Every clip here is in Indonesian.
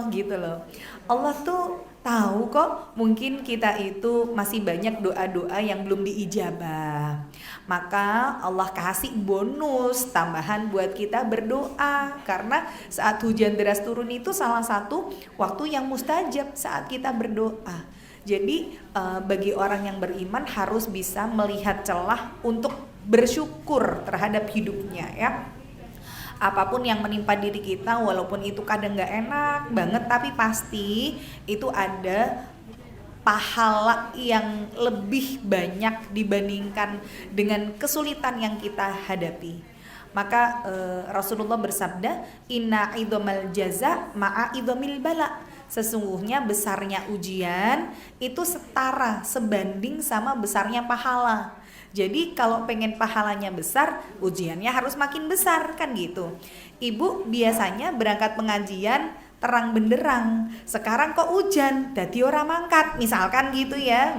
gitu loh. Allah tuh tahu kok mungkin kita itu masih banyak doa-doa yang belum diijabah. Maka Allah kasih bonus tambahan buat kita berdoa. Karena saat hujan deras turun itu salah satu waktu yang mustajab saat kita berdoa. Jadi bagi orang yang beriman harus bisa melihat celah untuk bersyukur terhadap hidupnya ya. Apapun yang menimpa diri kita walaupun itu kadang gak enak banget, tapi pasti itu ada pahala yang lebih banyak dibandingkan dengan kesulitan yang kita hadapi. Maka Rasulullah bersabda, inna idhamal jaza ma'a idhamil bala. Sesungguhnya besarnya ujian itu setara, sebanding sama besarnya pahala. Jadi kalau pengen pahalanya besar, ujiannya harus makin besar kan gitu. Ibu biasanya berangkat pengajian terang benderang, sekarang kok hujan, dadi ora mangkat, misalkan gitu ya.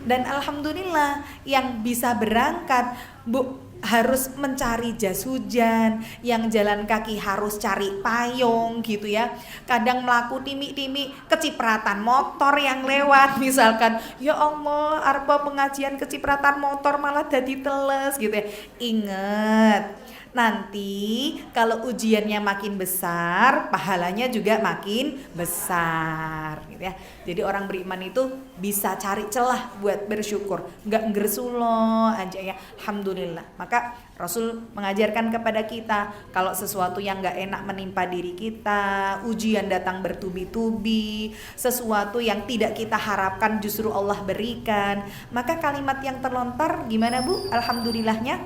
Dan alhamdulillah yang bisa berangkat, Bu, harus mencari jas hujan, yang jalan kaki harus cari payung gitu ya. Kadang melaku timi-timi kecipratan motor yang lewat misalkan, ya Allah arpa pengajian kecipratan motor malah jadi teles gitu ya. Ingat, nanti kalau ujiannya makin besar, pahalanya juga makin besar gitu ya. Jadi orang beriman itu bisa cari celah buat bersyukur, nggak ngersulo aja ya. Alhamdulillah. Maka Rasul mengajarkan kepada kita, kalau sesuatu yang nggak enak menimpa diri kita, ujian datang bertubi-tubi, sesuatu yang tidak kita harapkan justru Allah berikan, maka kalimat yang terlontar gimana Bu? Alhamdulillahnya,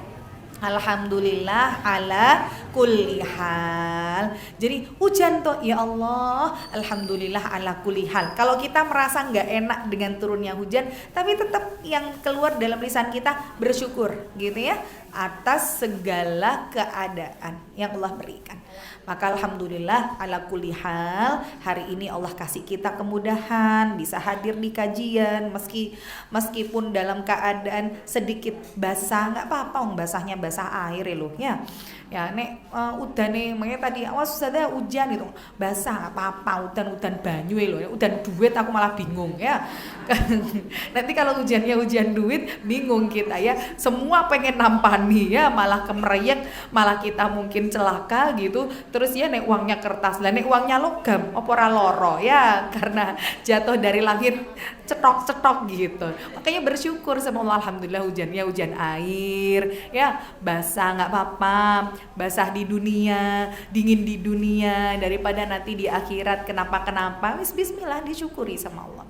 alhamdulillah ala kulli hal. Jadi hujan tuh, ya Allah, alhamdulillah ala kulli hal. Kalau kita merasa nggak enak dengan turunnya hujan, tapi tetap yang keluar dalam lisan kita bersyukur, gitu ya, atas segala keadaan yang Allah berikan. Maka alhamdulillah ala kulli hal, hari ini Allah kasih kita kemudahan bisa hadir di kajian meskipun dalam keadaan sedikit basah, nggak apa-apa, basahnya basah air loh ya. Ya nek udah nih, makanya tadi awas ada hujan gitu, basah nggak apa-apa, udan banyu loh ya, udan duit aku malah bingung ya. Nanti kalau hujannya hujan duit bingung kita ya, semua pengen nampani ya, malah kemereyek, malah kita mungkin celaka gitu. Terus ya nek uangnya kertas, lah nek uangnya logam opora loro ya, karena jatuh dari langit cetok-cetok gitu. Makanya bersyukur sama Allah, alhamdulillah hujannya hujan air ya, basah nggak apa-apa, basah di dunia, dingin di dunia, daripada nanti di akhirat kenapa-kenapa. Bismillah, disyukuri sama Allah.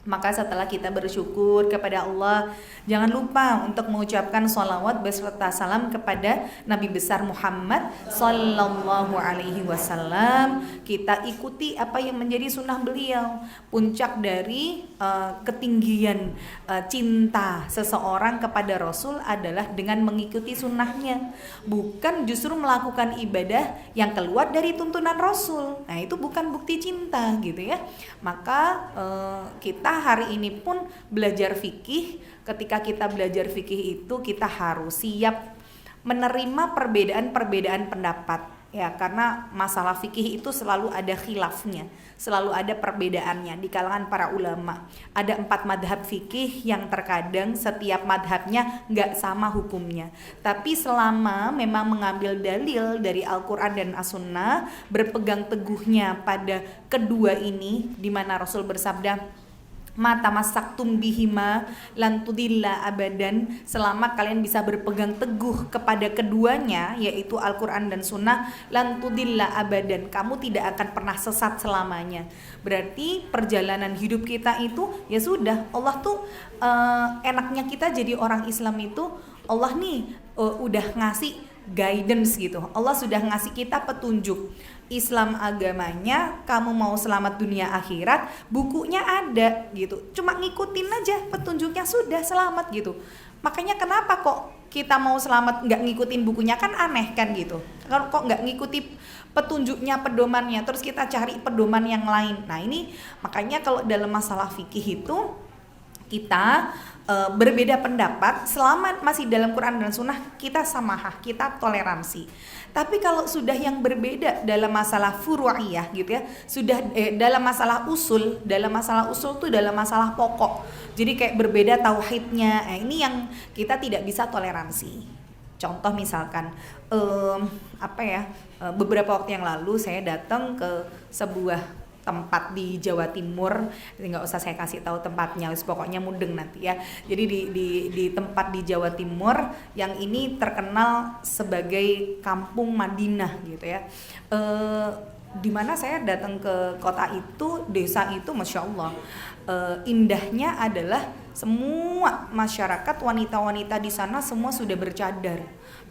Maka setelah kita bersyukur kepada Allah, jangan lupa untuk mengucapkan sholawat beserta salam kepada Nabi besar Muhammad Sallallahu Alaihi Wasallam. Kita ikuti apa yang menjadi sunnah beliau. Puncak dari ketinggian cinta seseorang kepada Rasul adalah dengan mengikuti sunnahnya, bukan justru melakukan ibadah yang keluar dari tuntunan Rasul. Nah itu bukan bukti cinta gitu ya. Maka kita hari ini pun belajar fikih. Ketika kita belajar fikih itu kita harus siap menerima perbedaan-perbedaan pendapat ya, karena masalah fikih itu selalu ada khilafnya, selalu ada perbedaannya di kalangan para ulama. Ada 4 madhab fikih yang terkadang setiap madhabnya nggak sama hukumnya, tapi selama memang mengambil dalil dari Al-Quran dan As-Sunnah, berpegang teguhnya pada kedua ini, di mana Rasul bersabda, mata masaktum bihima lan tudilla abadan, selama kalian bisa berpegang teguh kepada keduanya, yaitu Al-Quran dan Sunnah, lan tudilla abadan, kamu tidak akan pernah sesat selamanya. Berarti perjalanan hidup kita itu ya sudah, Allah tuh enaknya kita jadi orang Islam itu, Allah nih udah ngasih guidance gitu, Allah sudah ngasih kita petunjuk. Islam agamanya, kamu mau selamat dunia akhirat, bukunya ada gitu, cuma ngikutin aja petunjuknya sudah selamat gitu. Makanya kenapa kok kita mau selamat nggak ngikutin bukunya, kan aneh kan gitu. Kalau kok nggak ngikuti petunjuknya, pedomannya, terus kita cari pedoman yang lain. Nah ini makanya kalau dalam masalah fikih itu kita berbeda pendapat, selama masih dalam Quran dan Sunnah kita samahah, kita toleransi. Tapi kalau sudah yang berbeda dalam masalah furu'iyah gitu ya, sudah dalam masalah usul tuh dalam masalah pokok. Jadi kayak berbeda tauhidnya, ini yang kita tidak bisa toleransi. Contoh misalkan beberapa waktu yang lalu saya datang ke sebuah tempat di Jawa Timur, nggak usah saya kasih tahu tempatnya, pokoknya mudeng nanti ya. Jadi di tempat di Jawa Timur yang ini terkenal sebagai kampung Madinah gitu ya. Di mana saya datang ke kota itu, desa itu, masya Allah, indahnya adalah semua masyarakat, wanita-wanita di sana semua sudah bercadar,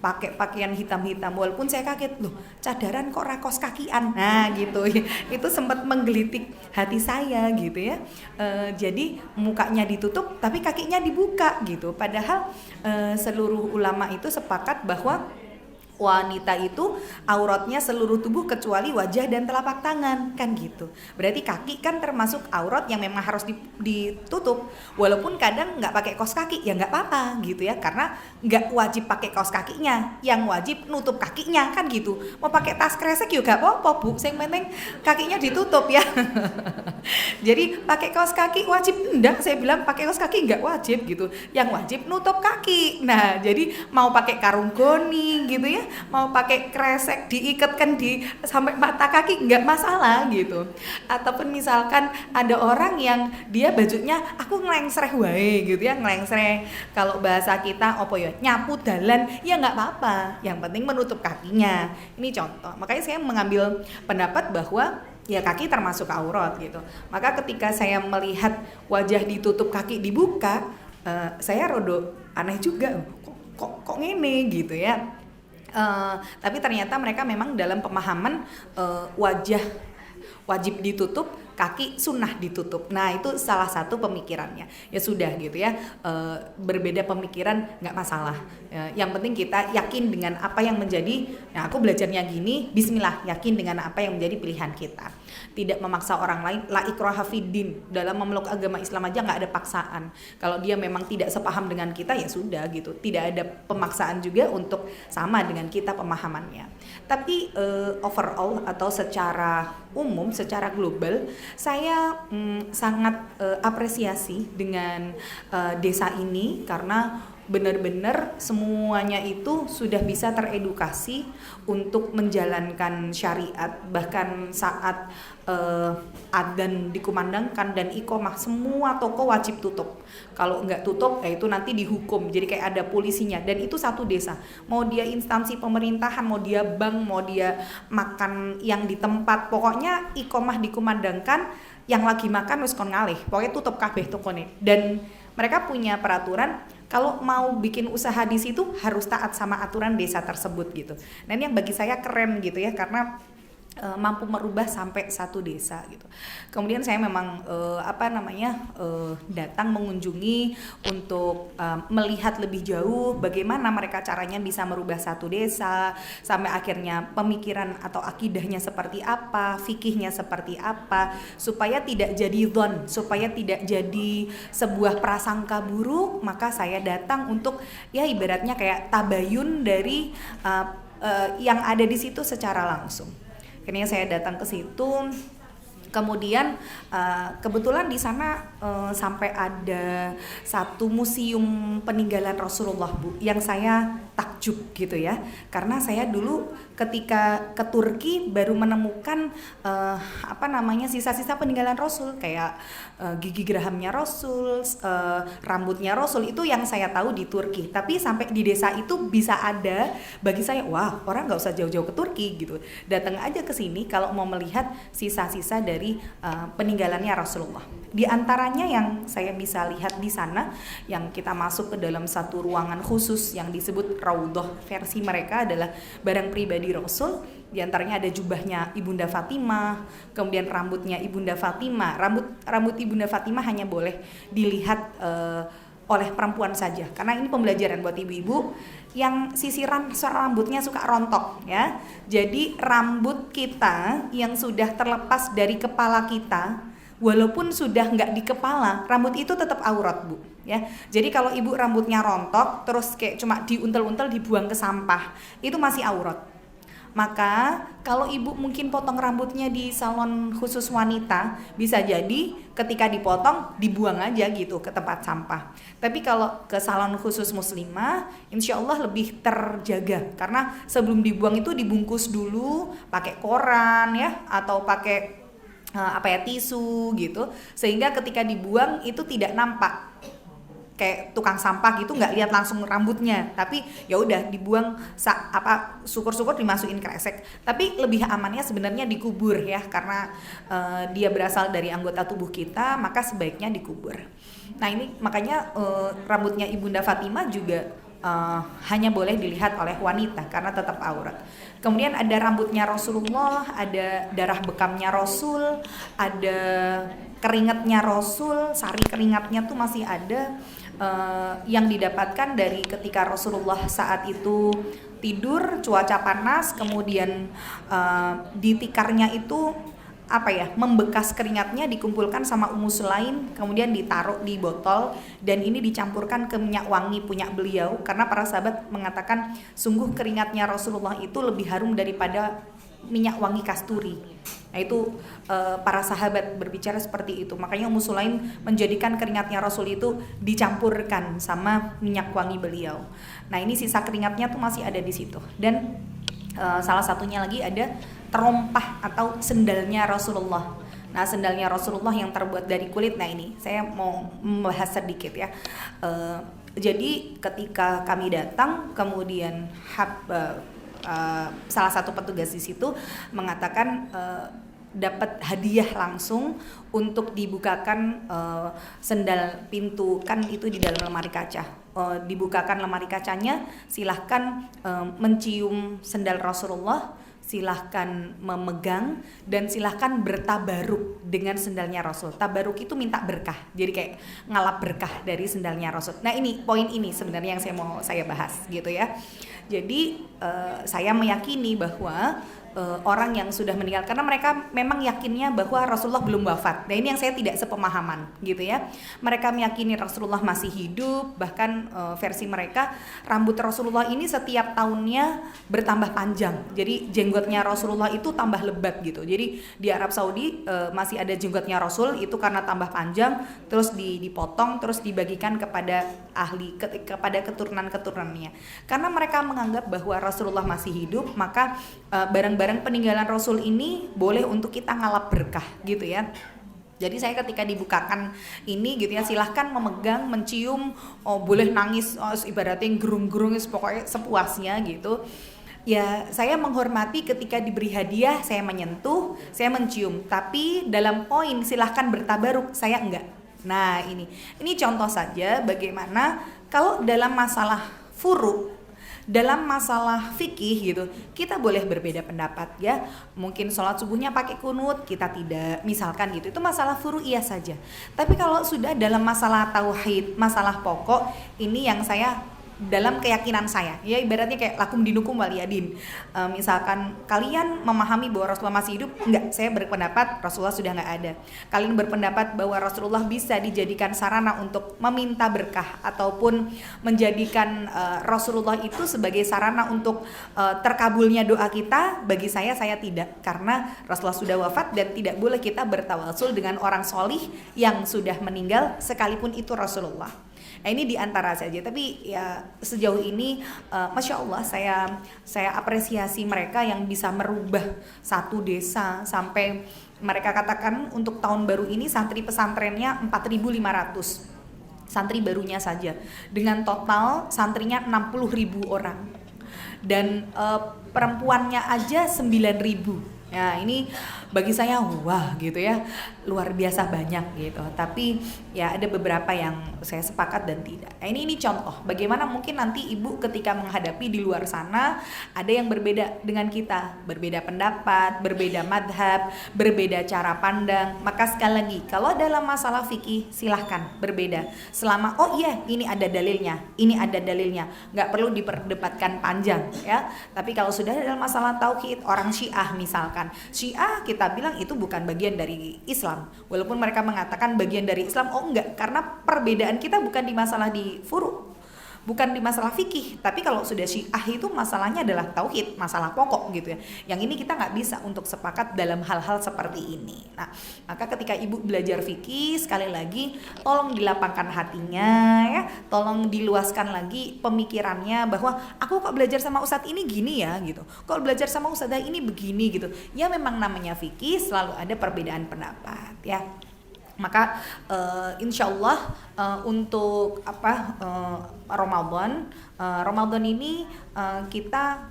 pakai pakaian hitam-hitam. Walaupun saya kaget, loh cadaran kok rakos kakian, nah gitu. Itu sempat menggelitik hati saya gitu ya. Jadi mukanya ditutup tapi kakinya dibuka gitu. Padahal seluruh ulama itu sepakat bahwa wanita itu auratnya seluruh tubuh kecuali wajah dan telapak tangan, kan gitu. Berarti kaki kan termasuk aurat yang memang harus ditutup. Walaupun kadang nggak pakai kaos kaki ya nggak apa-apa gitu ya, karena nggak wajib pakai kaos kakinya, yang wajib nutup kakinya, kan gitu. Mau pakai tas kresek juga apa-apa bu, yang penting kakinya ditutup ya. Jadi pakai kaos kaki wajib? Enggak, saya bilang pakai kaos kaki nggak wajib gitu. Yang wajib nutup kaki. Nah jadi mau pakai karung goni gitu ya, mau pakai kresek diikatkan di sampai mata kaki nggak masalah gitu. Ataupun misalkan ada orang yang dia bajunya aku ngelengsreh wae gitu ya, ngelengsreh kalau bahasa kita apa ya, nyapu dalan ya nggak apa-apa, yang penting menutup kakinya. Ini contoh. Makanya saya mengambil pendapat bahwa ya kaki termasuk aurat gitu. Maka ketika saya melihat wajah ditutup kaki dibuka, saya rodo aneh juga, kok ngene gitu ya. Tapi ternyata mereka memang dalam pemahaman wajah wajib ditutup, kaki sunnah ditutup. Nah itu salah satu pemikirannya. Ya sudah gitu ya, berbeda pemikiran nggak masalah. Yang penting kita yakin dengan apa yang menjadi, nah aku belajarnya gini, bismillah, yakin dengan apa yang menjadi pilihan kita. Tidak memaksa orang lain, la ikraha fiddin. Dalam memeluk agama Islam aja nggak ada paksaan. Kalau dia memang tidak sepaham dengan kita ya sudah gitu. Tidak ada pemaksaan juga untuk sama dengan kita pemahamannya. Tapi overall atau secara umum, secara global, saya sangat apresiasi dengan desa ini karena benar-benar semuanya itu sudah bisa teredukasi untuk menjalankan syariat. Bahkan saat adzan dikumandangkan dan iqomah, semua toko wajib tutup. Kalau nggak tutup itu nanti dihukum, jadi kayak ada polisinya. Dan itu satu desa, mau dia instansi pemerintahan, mau dia bank, mau dia makan yang di tempat, pokoknya iqomah dikumandangkan, yang lagi makan wis kon ngalih, pokoknya tutup kabeh tokone. Dan mereka punya peraturan kalau mau bikin usaha di situ harus taat sama aturan desa tersebut gitu. Nah ini yang bagi saya keren gitu ya, karena mampu merubah sampai satu desa gitu. Kemudian saya memang datang mengunjungi untuk melihat lebih jauh bagaimana mereka caranya bisa merubah satu desa, sampai akhirnya pemikiran atau akidahnya seperti apa, fikihnya seperti apa, supaya tidak jadi dhon, supaya tidak jadi sebuah prasangka buruk. Maka saya datang untuk ya ibaratnya kayak tabayun dari yang ada di situ secara langsung. Akhirnya saya datang ke situ, kemudian kebetulan di sana sampai ada satu museum peninggalan Rasulullah Bu, yang saya takjub gitu ya, karena saya dulu ketika ke Turki baru menemukan sisa-sisa peninggalan Rasul, kayak gigi gerahamnya Rasul, rambutnya Rasul, itu yang saya tahu di Turki. Tapi sampai di desa itu bisa ada, bagi saya wah, orang nggak usah jauh-jauh ke Turki gitu, datang aja ke sini kalau mau melihat sisa-sisa dari peninggalannya Rasulullah. Di antaranya yang saya bisa lihat di sana, yang kita masuk ke dalam satu ruangan khusus yang disebut Raudhah, versi mereka adalah barang pribadi Rasul. Di antaranya ada jubahnya Ibunda Fatimah, kemudian rambutnya Ibunda Fatimah. Rambut Ibunda Fatimah hanya boleh dilihat oleh perempuan saja, karena ini pembelajaran buat ibu-ibu yang sisiran rambutnya suka rontok ya. Jadi rambut kita yang sudah terlepas dari kepala kita walaupun sudah nggak di kepala, rambut itu tetap aurat, Bu. Ya, jadi kalau ibu rambutnya rontok, terus kayak cuma diuntel-untel dibuang ke sampah, itu masih aurat. Maka kalau ibu mungkin potong rambutnya di salon khusus wanita, bisa jadi ketika dipotong dibuang aja gitu ke tempat sampah. Tapi kalau ke salon khusus muslimah, insya Allah lebih terjaga karena sebelum dibuang itu dibungkus dulu pakai koran ya, atau pakai tisu gitu, sehingga ketika dibuang itu tidak nampak kayak tukang sampah gitu, nggak lihat langsung rambutnya, tapi ya udah dibuang, syukur-syukur dimasukin kresek. Tapi lebih amannya sebenarnya dikubur ya, karena dia berasal dari anggota tubuh kita, maka sebaiknya dikubur. Nah ini makanya rambutnya Ibunda Fatimah juga hanya boleh dilihat oleh wanita karena tetap aurat. Kemudian ada rambutnya Rasulullah, ada darah bekamnya Rasul, ada keringatnya Rasul, sari keringatnya tuh masih ada, yang didapatkan dari ketika Rasulullah saat itu tidur, cuaca panas, kemudian di tikarnya itu membekas keringatnya dikumpulkan sama Ummu Sulaim, kemudian ditaruh di botol dan ini dicampurkan ke minyak wangi punya beliau, karena para sahabat mengatakan sungguh keringatnya Rasulullah itu lebih harum daripada minyak wangi kasturi. Nah itu para sahabat berbicara seperti itu, makanya Ummu Sulaim menjadikan keringatnya Rasul itu dicampurkan sama minyak wangi beliau. Nah ini sisa keringatnya tuh masih ada di situ. Dan salah satunya lagi ada terompah atau sendalnya Rasulullah. Nah sendalnya Rasulullah yang terbuat dari kulit. Nah ini saya mau membahas sedikit ya. Jadi ketika kami datang, kemudian salah satu petugas di situ mengatakan dapat hadiah langsung untuk dibukakan sendal pintu, kan itu di dalam lemari kaca. Dibukakan lemari kacanya, silahkan mencium sendal Rasulullah, silahkan memegang, dan silahkan bertabaruk dengan sendalnya Rasul. Tabaruk itu minta berkah, jadi kayak ngalap berkah dari sendalnya Rasul. Nah ini poin ini sebenarnya yang saya bahas gitu ya. Jadi saya meyakini bahwa orang yang sudah meninggal, karena mereka memang yakinnya bahwa Rasulullah belum wafat. Nah ini yang saya tidak sepemahaman gitu ya. Mereka meyakini Rasulullah masih hidup, bahkan versi mereka rambut Rasulullah ini setiap tahunnya bertambah panjang. Jadi jenggotnya Rasulullah itu tambah lebat gitu. Jadi di Arab Saudi masih ada jenggotnya Rasul itu karena tambah panjang, terus dipotong, terus dibagikan kepada kepada keturunan-keturunannya. Karena mereka menganggap bahwa Rasulullah masih hidup, maka barang-barang peninggalan Rasul ini boleh untuk kita ngalap berkah gitu ya. Jadi saya ketika dibukakan ini gitu ya, silahkan memegang, mencium, boleh nangis, ibaratnya gerung-gerung, pokoknya sepuasnya gitu. Ya saya menghormati ketika diberi hadiah, saya menyentuh, saya mencium. Tapi dalam poin silahkan bertabaruk, saya enggak. Nah ini contoh saja bagaimana kalau dalam masalah furu, dalam masalah fikih gitu, kita boleh berbeda pendapat ya. Mungkin sholat subuhnya pakai kunut, kita tidak, misalkan gitu. Itu masalah furu'iyah saja. Tapi kalau sudah dalam masalah tauhid, masalah pokok, ini yang saya dalam keyakinan saya ya, ibaratnya kayak lakum dinukum waliyadin. Misalkan kalian memahami bahwa Rasulullah masih hidup, enggak, saya berpendapat Rasulullah sudah enggak ada. Kalian berpendapat bahwa Rasulullah bisa dijadikan sarana untuk meminta berkah ataupun menjadikan Rasulullah itu sebagai sarana untuk terkabulnya doa kita, bagi saya tidak, karena Rasulullah sudah wafat dan tidak boleh kita bertawasul dengan orang solih yang sudah meninggal sekalipun itu Rasulullah. Nah ini diantara saja, tapi ya sejauh ini Masya Allah saya apresiasi mereka yang bisa merubah satu desa sampai mereka katakan untuk tahun baru ini santri pesantrennya 4.500 santri barunya saja, dengan total santrinya 60.000 orang dan perempuannya aja 9.000. Ya ini bagi saya wah gitu ya, luar biasa banyak gitu. Tapi ya ada beberapa yang saya sepakat dan tidak. Nah ini contoh bagaimana mungkin nanti ibu ketika menghadapi di luar sana ada yang berbeda dengan kita, berbeda pendapat, berbeda madhab, berbeda cara pandang. Maka sekali lagi, kalau dalam masalah fikih silahkan berbeda, selama oh iya ini ada dalilnya, ini ada dalilnya, nggak perlu diperdebatkan panjang ya. Tapi kalau sudah dalam masalah tauhid, orang Syiah misalkan, Syiah kita kita bilang itu bukan bagian dari Islam. Walaupun mereka mengatakan bagian dari Islam, oh enggak, karena perbedaan kita bukan di masalah di furu, bukan di masalah fikih, tapi kalau sudah syiah itu masalahnya adalah tauhid, masalah pokok gitu ya. Yang ini kita nggak bisa untuk sepakat dalam hal-hal seperti ini. Nah, maka ketika ibu belajar fikih, sekali lagi tolong dilapangkan hatinya ya, tolong diluaskan lagi pemikirannya bahwa aku kok belajar sama ustadz ini gini ya gitu, kok belajar sama ustadzah ini begini gitu. Ya memang namanya fikih selalu ada perbedaan pendapat ya. Maka insya Allah untuk Ramadan ini kita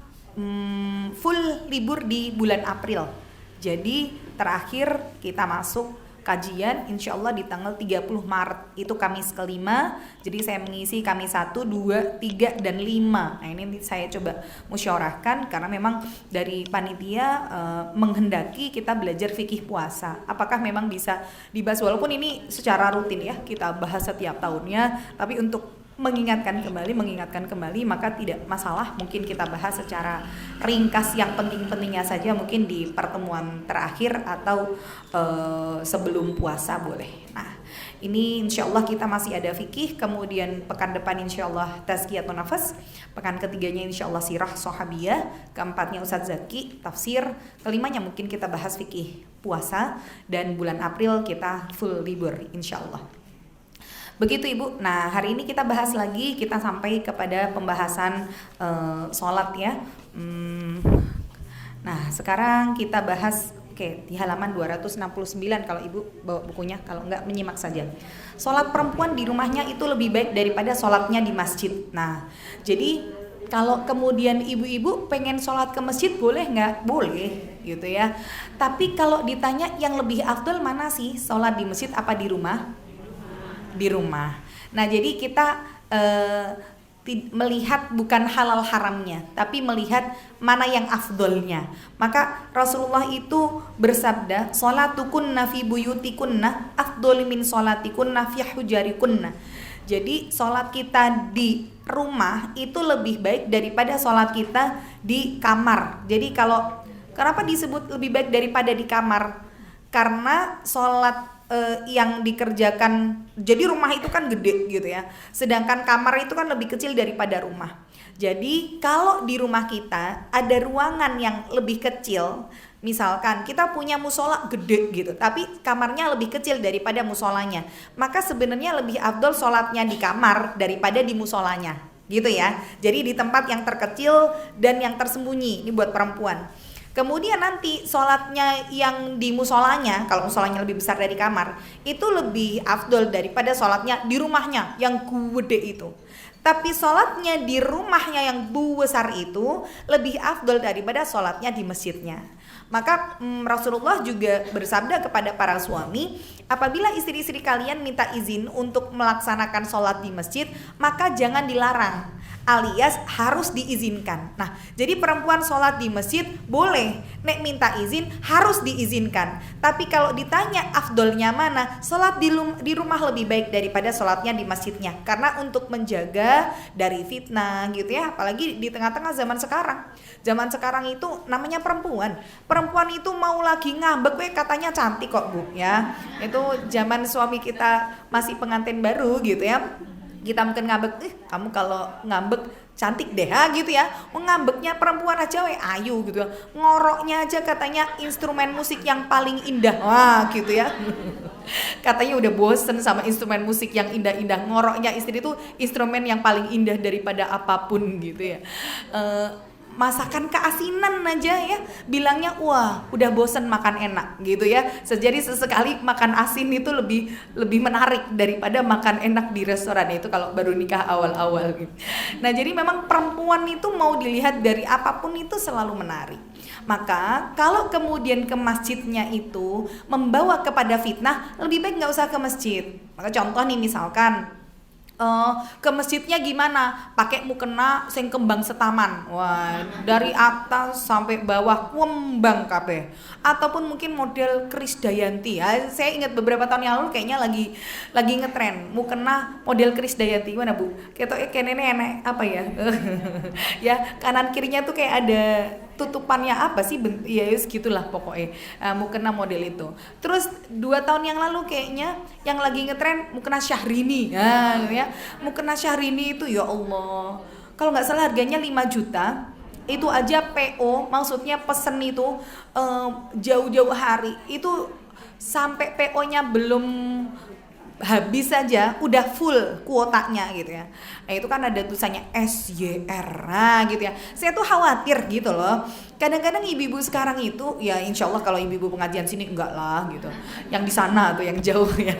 full libur di bulan April. Jadi terakhir kita masuk kajian insya Allah di tanggal 30 Maret itu Kamis kelima. Jadi saya mengisi Kamis 1, 2, 3, dan 5. Nah ini saya coba musyawarahkan karena memang dari panitia menghendaki kita belajar fikih puasa. Apakah memang bisa dibahas, walaupun ini secara rutin ya kita bahas setiap tahunnya, tapi untuk mengingatkan kembali maka tidak masalah, mungkin kita bahas secara ringkas yang penting-pentingnya saja mungkin di pertemuan terakhir atau sebelum puasa boleh. Nah ini insya Allah kita masih ada fikih, kemudian pekan depan insya Allah tazkiyatun nafas, pekan ketiganya insya Allah sirah sahabiyah, keempatnya Ustadz Zaki tafsir, kelimanya mungkin kita bahas fikih puasa, dan bulan April kita full libur insya Allah. Begitu Ibu. Nah hari ini kita bahas lagi, kita sampai kepada pembahasan sholat ya. Nah sekarang kita bahas di halaman 269 kalau Ibu bawa bukunya, kalau enggak menyimak saja. Sholat perempuan di rumahnya itu lebih baik daripada sholatnya di masjid. Nah jadi kalau kemudian ibu-ibu pengen sholat ke masjid boleh nggak? Boleh gitu ya. Tapi kalau ditanya yang lebih afdal mana sih, sholat di masjid apa di rumah? Di rumah. Nah jadi kita melihat bukan halal haramnya, tapi melihat mana yang afdolnya. Maka Rasulullah itu bersabda, sholatukunna fi buyutikunna afdol min sholatikunna fi hujarikunna. Jadi sholat kita di rumah itu lebih baik daripada sholat kita di kamar. Jadi kalau kenapa disebut lebih baik daripada di kamar? Karena sholat yang dikerjakan, jadi rumah itu kan gede gitu ya, sedangkan kamar itu kan lebih kecil daripada rumah. Jadi kalau di rumah kita ada ruangan yang lebih kecil, misalkan kita punya musola gede gitu, tapi kamarnya lebih kecil daripada musolanya, maka sebenarnya lebih afdol sholatnya di kamar daripada di musolanya gitu ya. Jadi di tempat yang terkecil dan yang tersembunyi, ini buat perempuan. Kemudian nanti sholatnya yang di musolanya, kalau musolanya lebih besar dari kamar, itu lebih afdol daripada sholatnya di rumahnya yang gede itu. Tapi sholatnya di rumahnya yang besar itu lebih afdol daripada sholatnya di masjidnya. Maka Rasulullah juga bersabda kepada para suami, apabila istri-istri kalian minta izin untuk melaksanakan sholat di masjid, maka jangan dilarang, alias harus diizinkan. Nah, jadi perempuan sholat di masjid boleh, nek minta izin harus diizinkan. Tapi kalau ditanya afdolnya mana, sholat di rumah lebih baik daripada sholatnya di masjidnya. Karena untuk menjaga dari fitnah gitu ya, apalagi di tengah-tengah zaman sekarang. Zaman sekarang itu namanya perempuan itu mau lagi ngambek, katanya cantik kok Bu ya. Itu zaman suami kita masih pengantin baru gitu ya, kita mungkin ngambek, kamu kalau ngambek cantik deh gitu ya. Ngambeknya perempuan aja ayu gitu ya. Ngoroknya aja katanya instrumen musik yang paling indah. Wah gitu ya. Katanya udah bosen sama instrumen musik yang indah-indah. Ngoroknya istri itu instrumen yang paling indah daripada apapun gitu ya. Masakan keasinan aja ya bilangnya wah udah bosen makan enak gitu ya. Jadi sesekali makan asin itu lebih menarik daripada makan enak di restoran, itu kalau baru nikah awal-awal gitu. Nah jadi memang perempuan itu mau dilihat dari apapun itu selalu menarik. Maka kalau kemudian ke masjidnya itu membawa kepada fitnah, lebih baik nggak usah ke masjid. Maka contoh nih misalkan ke masjidnya gimana? Pakai mukena sing kembang setaman. Wah, dari atas sampai bawah kembang kabeh. Ataupun mungkin model Krisdayanti. Ya, saya ingat beberapa tahun yang lalu kayaknya lagi ngetren mukena model Krisdayanti. Gimana, Bu? Kayak nenek apa ya? Ya, kanan kirinya tuh kayak ada tutupannya apa sih, ya gitulah pokoknya. Mukena model itu. Terus 2 tahun yang lalu kayaknya yang lagi ngetren mukena Syahrini. Nah, ya. Mukena Syahrini itu ya Allah. Kalau nggak salah harganya 5 juta. Itu aja PO, maksudnya pesen itu jauh-jauh hari. Itu sampai PO-nya belum habis saja udah full kuotanya gitu ya. Nah, itu kan ada tulisannya SYR, nah gitu ya. Saya tuh khawatir gitu loh. Kadang-kadang ibu-ibu sekarang itu ya insya Allah kalau ibu-ibu pengajian sini enggak lah gitu. Yang di sana tuh yang jauh ya.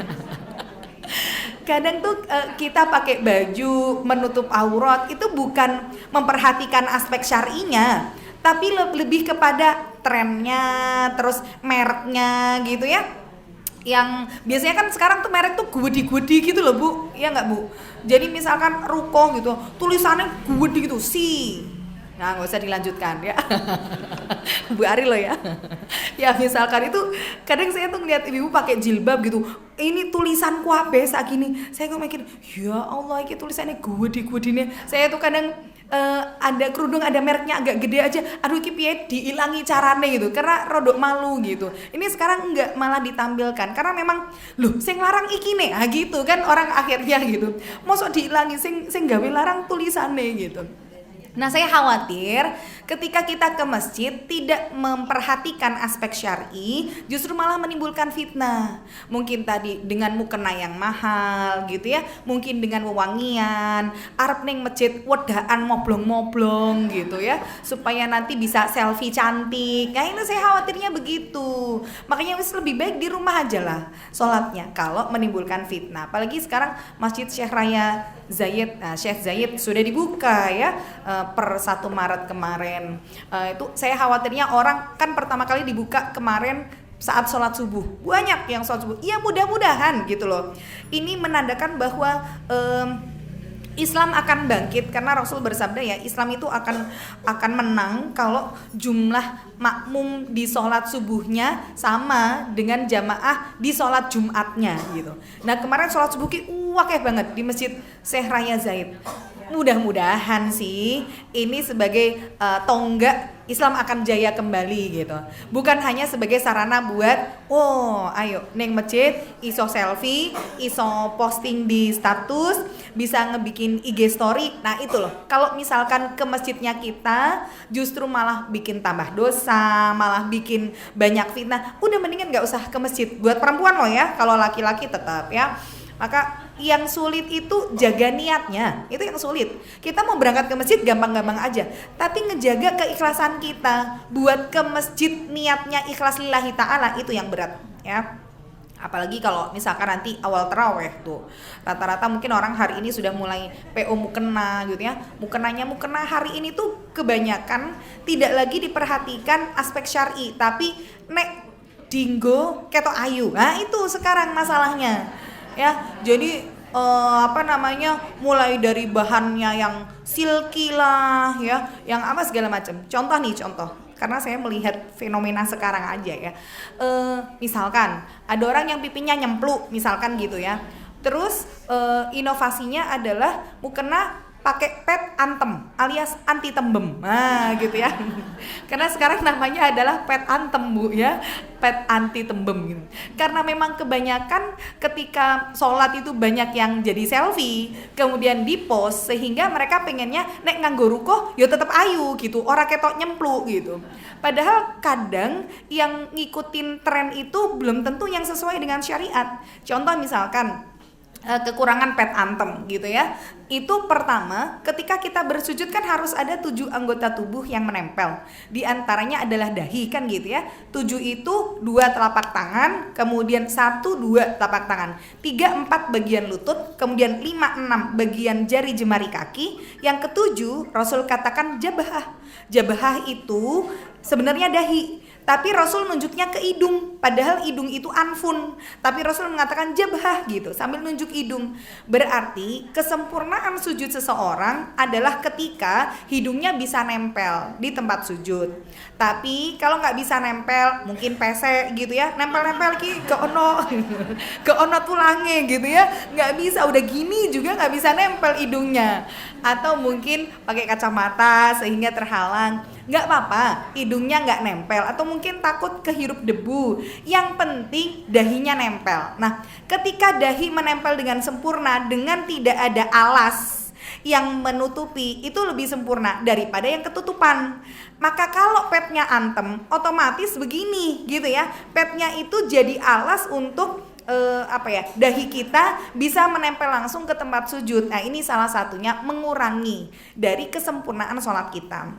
Kadang tuh kita pakai baju menutup aurat itu bukan memperhatikan aspek syar'inya, tapi lebih kepada trennya, terus mereknya gitu ya. Yang biasanya kan sekarang tuh merek tuh gudi-gudi gitu loh Bu, ya nggak Bu? Jadi misalkan ruko gitu, tulisannya gudi gitu, nah nggak usah dilanjutkan ya. Bu Ari loh ya. Ya misalkan itu kadang saya tuh ngeliat ibu pakai jilbab gitu, ini tulisan kuabe saat gini, saya kok mikir ya Allah ini tulisannya gudi-gudi nih. Saya tuh kadang ada kerudung ada mereknya agak gede aja, aduh iki piye diilangi carane gitu karena rodok malu gitu. Ini sekarang enggak malah ditampilkan karena memang loh sing larang iki nih, gitu kan orang akhirnya gitu. Mosok diilangi sing gawe larang tulisane gitu. Nah, saya khawatir ketika kita ke masjid tidak memperhatikan aspek syar'i, justru malah menimbulkan fitnah. Mungkin tadi dengan mukena yang mahal gitu ya, mungkin dengan wewangian, arep ning masjid wedaan moblong-moblong gitu ya, supaya nanti bisa selfie cantik. Nah, ini saya khawatirnya begitu. Makanya wis lebih baik di rumah aja lah sholatnya kalau menimbulkan fitnah. Apalagi sekarang Masjid Syekh Raya Zayed, Syekh Zayed sudah dibuka ya per 1 Maret kemarin. Itu saya khawatirnya orang kan pertama kali dibuka kemarin saat sholat subuh, banyak yang sholat subuh. Ya mudah-mudahan gitu loh. Ini menandakan bahwa Islam akan bangkit karena Rasul bersabda ya, Islam itu akan menang kalau jumlah makmum di sholat subuhnya sama dengan jamaah di sholat Jumatnya gitu. Nah kemarin sholat subuh wakeh banget di Masjid Syekh Raya Zayed. Mudah-mudahan sih ini sebagai tonggak Islam akan jaya kembali gitu. Bukan hanya sebagai sarana buat ayo neng masjid iso selfie, iso posting di status, bisa ngebikin IG story. Nah itu loh, kalau misalkan ke masjidnya kita justru malah bikin tambah dosa, malah bikin banyak fitnah, udah mendingan gak usah ke masjid. Buat perempuan loh ya, kalau laki-laki tetap ya. Maka yang sulit itu jaga niatnya, itu yang sulit. Kita mau berangkat ke masjid gampang-gampang aja, tapi ngejaga keikhlasan kita buat ke masjid niatnya ikhlas lillahi ta'ala itu yang berat ya. Apalagi kalau misalkan nanti awal tarawih tuh rata-rata mungkin orang hari ini sudah mulai PO mukena gitu ya. Mukena hari ini tuh kebanyakan tidak lagi diperhatikan aspek syar'i, tapi nek dinggo ketok ayu. Nah itu sekarang masalahnya ya. Jadi mulai dari bahannya yang silky lah ya, yang apa segala macam. Contoh karena saya melihat fenomena sekarang aja ya. Misalkan ada orang yang pipinya nyempluk misalkan gitu ya. Terus inovasinya adalah mukena pakai pet antem alias anti tembem, nah gitu ya. Karena sekarang namanya adalah pet antem Bu ya, pet anti tembem gitu. Karena memang kebanyakan ketika sholat itu banyak yang jadi selfie, kemudian di post sehingga mereka pengennya nek nganggo ruko, yo tetap ayu gitu, ora ketok nyempluk gitu. Padahal kadang yang ngikutin tren itu belum tentu yang sesuai dengan syariat. Contoh misalkan kekurangan pet antem gitu ya. Itu pertama, ketika kita bersujud kan harus ada 7 anggota tubuh yang menempel. Di antaranya adalah dahi kan gitu ya. 7 itu 2 telapak tangan, kemudian 1, 2 telapak tangan, 3, 4 bagian lutut, kemudian 5, 6 bagian jari jemari kaki. Yang ketujuh Rasul katakan jabahah. Jabahah itu sebenarnya dahi, tapi Rasul nunjuknya ke hidung, padahal hidung itu anfun, tapi Rasul mengatakan jabhah gitu sambil nunjuk hidung. Berarti kesempurnaan sujud seseorang adalah ketika hidungnya bisa nempel di tempat sujud. Tapi kalau nggak bisa nempel, mungkin pesek gitu ya, nempel-nempel ke ono tulangnya gitu ya, nggak bisa, udah gini juga nggak bisa nempel hidungnya. Atau mungkin pakai kacamata sehingga terhalang. nggak apa-apa hidungnya nggak nempel atau mungkin takut kehirup debu, yang penting dahinya nempel. Nah, ketika dahi menempel dengan sempurna dengan tidak ada alas yang menutupi, itu lebih sempurna daripada yang ketutupan. Maka kalau petnya antem, otomatis begini gitu ya, petnya itu jadi alas untuk dahi kita bisa menempel langsung ke tempat sujud. Nah, ini salah satunya mengurangi dari kesempurnaan sholat kita.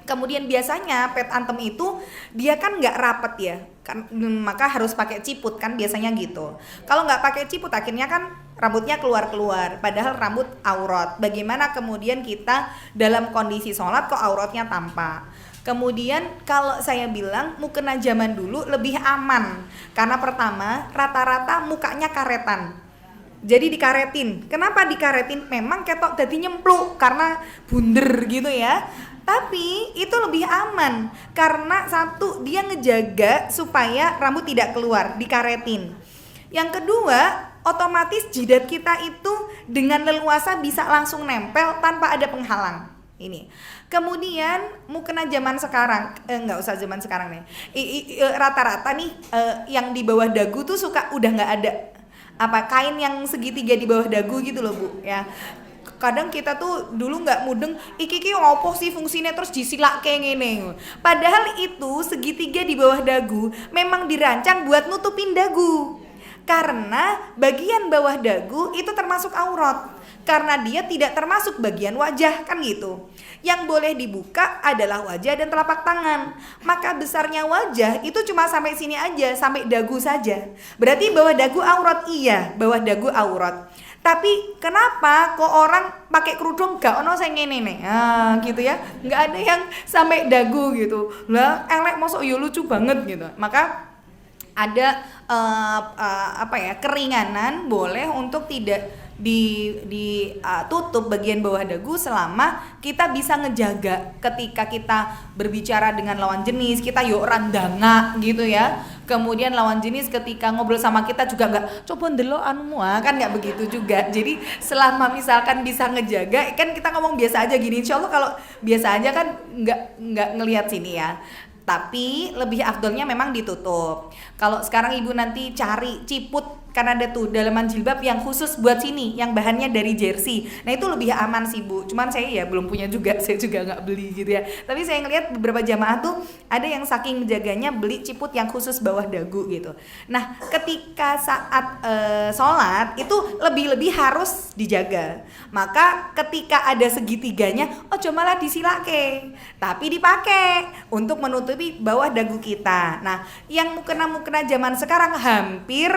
Kemudian biasanya pet antem itu dia kan nggak rapet ya, kan, maka harus pakai ciput kan biasanya gitu. Kalau nggak pakai ciput akhirnya kan rambutnya keluar, padahal rambut aurat. Bagaimana kemudian kita dalam kondisi sholat kok auratnya tampak? Kemudian kalau saya bilang mukena zaman dulu lebih aman, karena pertama rata-rata mukanya karetan. Jadi dikaretin. Kenapa dikaretin? Memang ketok jadi nyempluk karena bunder gitu ya. Tapi itu lebih aman karena satu, dia ngejaga supaya rambut tidak keluar, dikaretin. Yang kedua, otomatis jidat kita itu dengan leluasa bisa langsung nempel tanpa ada penghalang. Ini. Kemudian mukena zaman sekarang, nggak usah zaman sekarang nih. Rata-rata nih yang di bawah dagu tuh suka udah nggak ada kain yang segitiga di bawah dagu gitu loh Bu ya. Kadang kita tuh dulu nggak mudeng iki opo sih fungsinya terus disilak kayak gini. Padahal itu segitiga di bawah dagu memang dirancang buat nutupin dagu. Karena bagian bawah dagu itu termasuk aurat. Karena dia tidak termasuk bagian wajah kan gitu. Yang boleh dibuka adalah wajah dan telapak tangan. Maka besarnya wajah itu cuma sampai sini aja, sampai dagu saja. Berarti bawah dagu aurat, iya, bawah dagu aurat. Tapi kenapa kok orang pakai kerudung gak ono sing ngene nih? Gitu ya. Nggak ada yang sampai dagu gitu. Lah elek mosok yo lucu banget gitu. Maka ada keringanan boleh untuk tidak ditutup bagian bawah dagu selama kita bisa ngejaga ketika kita berbicara dengan lawan jenis, kita yuk randanga gitu ya. Kemudian lawan jenis ketika ngobrol sama kita juga nggak coba ndelok anumu kan nggak begitu juga. Jadi selama misalkan bisa ngejaga, kan kita ngomong biasa aja gini, insya Allah kalau biasa aja kan nggak ngelihat sini ya. Tapi lebih afdolnya memang ditutup. Kalau sekarang ibu nanti cari ciput, kan ada tuh dalaman jilbab yang khusus buat sini, yang bahannya dari jersey. Nah itu lebih aman sih Bu. Cuman saya ya belum punya juga, saya juga nggak beli gitu ya. Tapi saya ngeliat beberapa jamaah tuh ada yang saking jaganya beli ciput yang khusus bawah dagu gitu. Nah ketika saat sholat itu lebih harus dijaga. Maka ketika ada segitiganya, malah disilake, tapi dipakai untuk menutupi bawah dagu kita. Nah yang mukena zaman sekarang hampir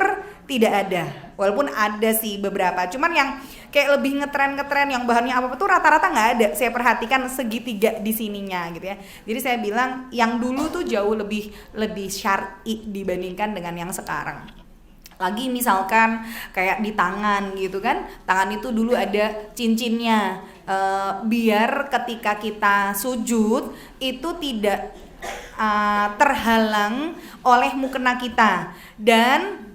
tidak ada, walaupun ada sih beberapa, cuman yang kayak lebih ngetren yang bahannya apa tuh rata-rata nggak ada. Saya perhatikan segitiga di sininya gitu ya. Jadi saya bilang yang dulu tuh jauh lebih syar'i dibandingkan dengan yang sekarang. Lagi misalkan kayak di tangan gitu kan, tangan itu dulu ada cincinnya, biar ketika kita sujud itu tidak terhalang oleh mukena kita. Dan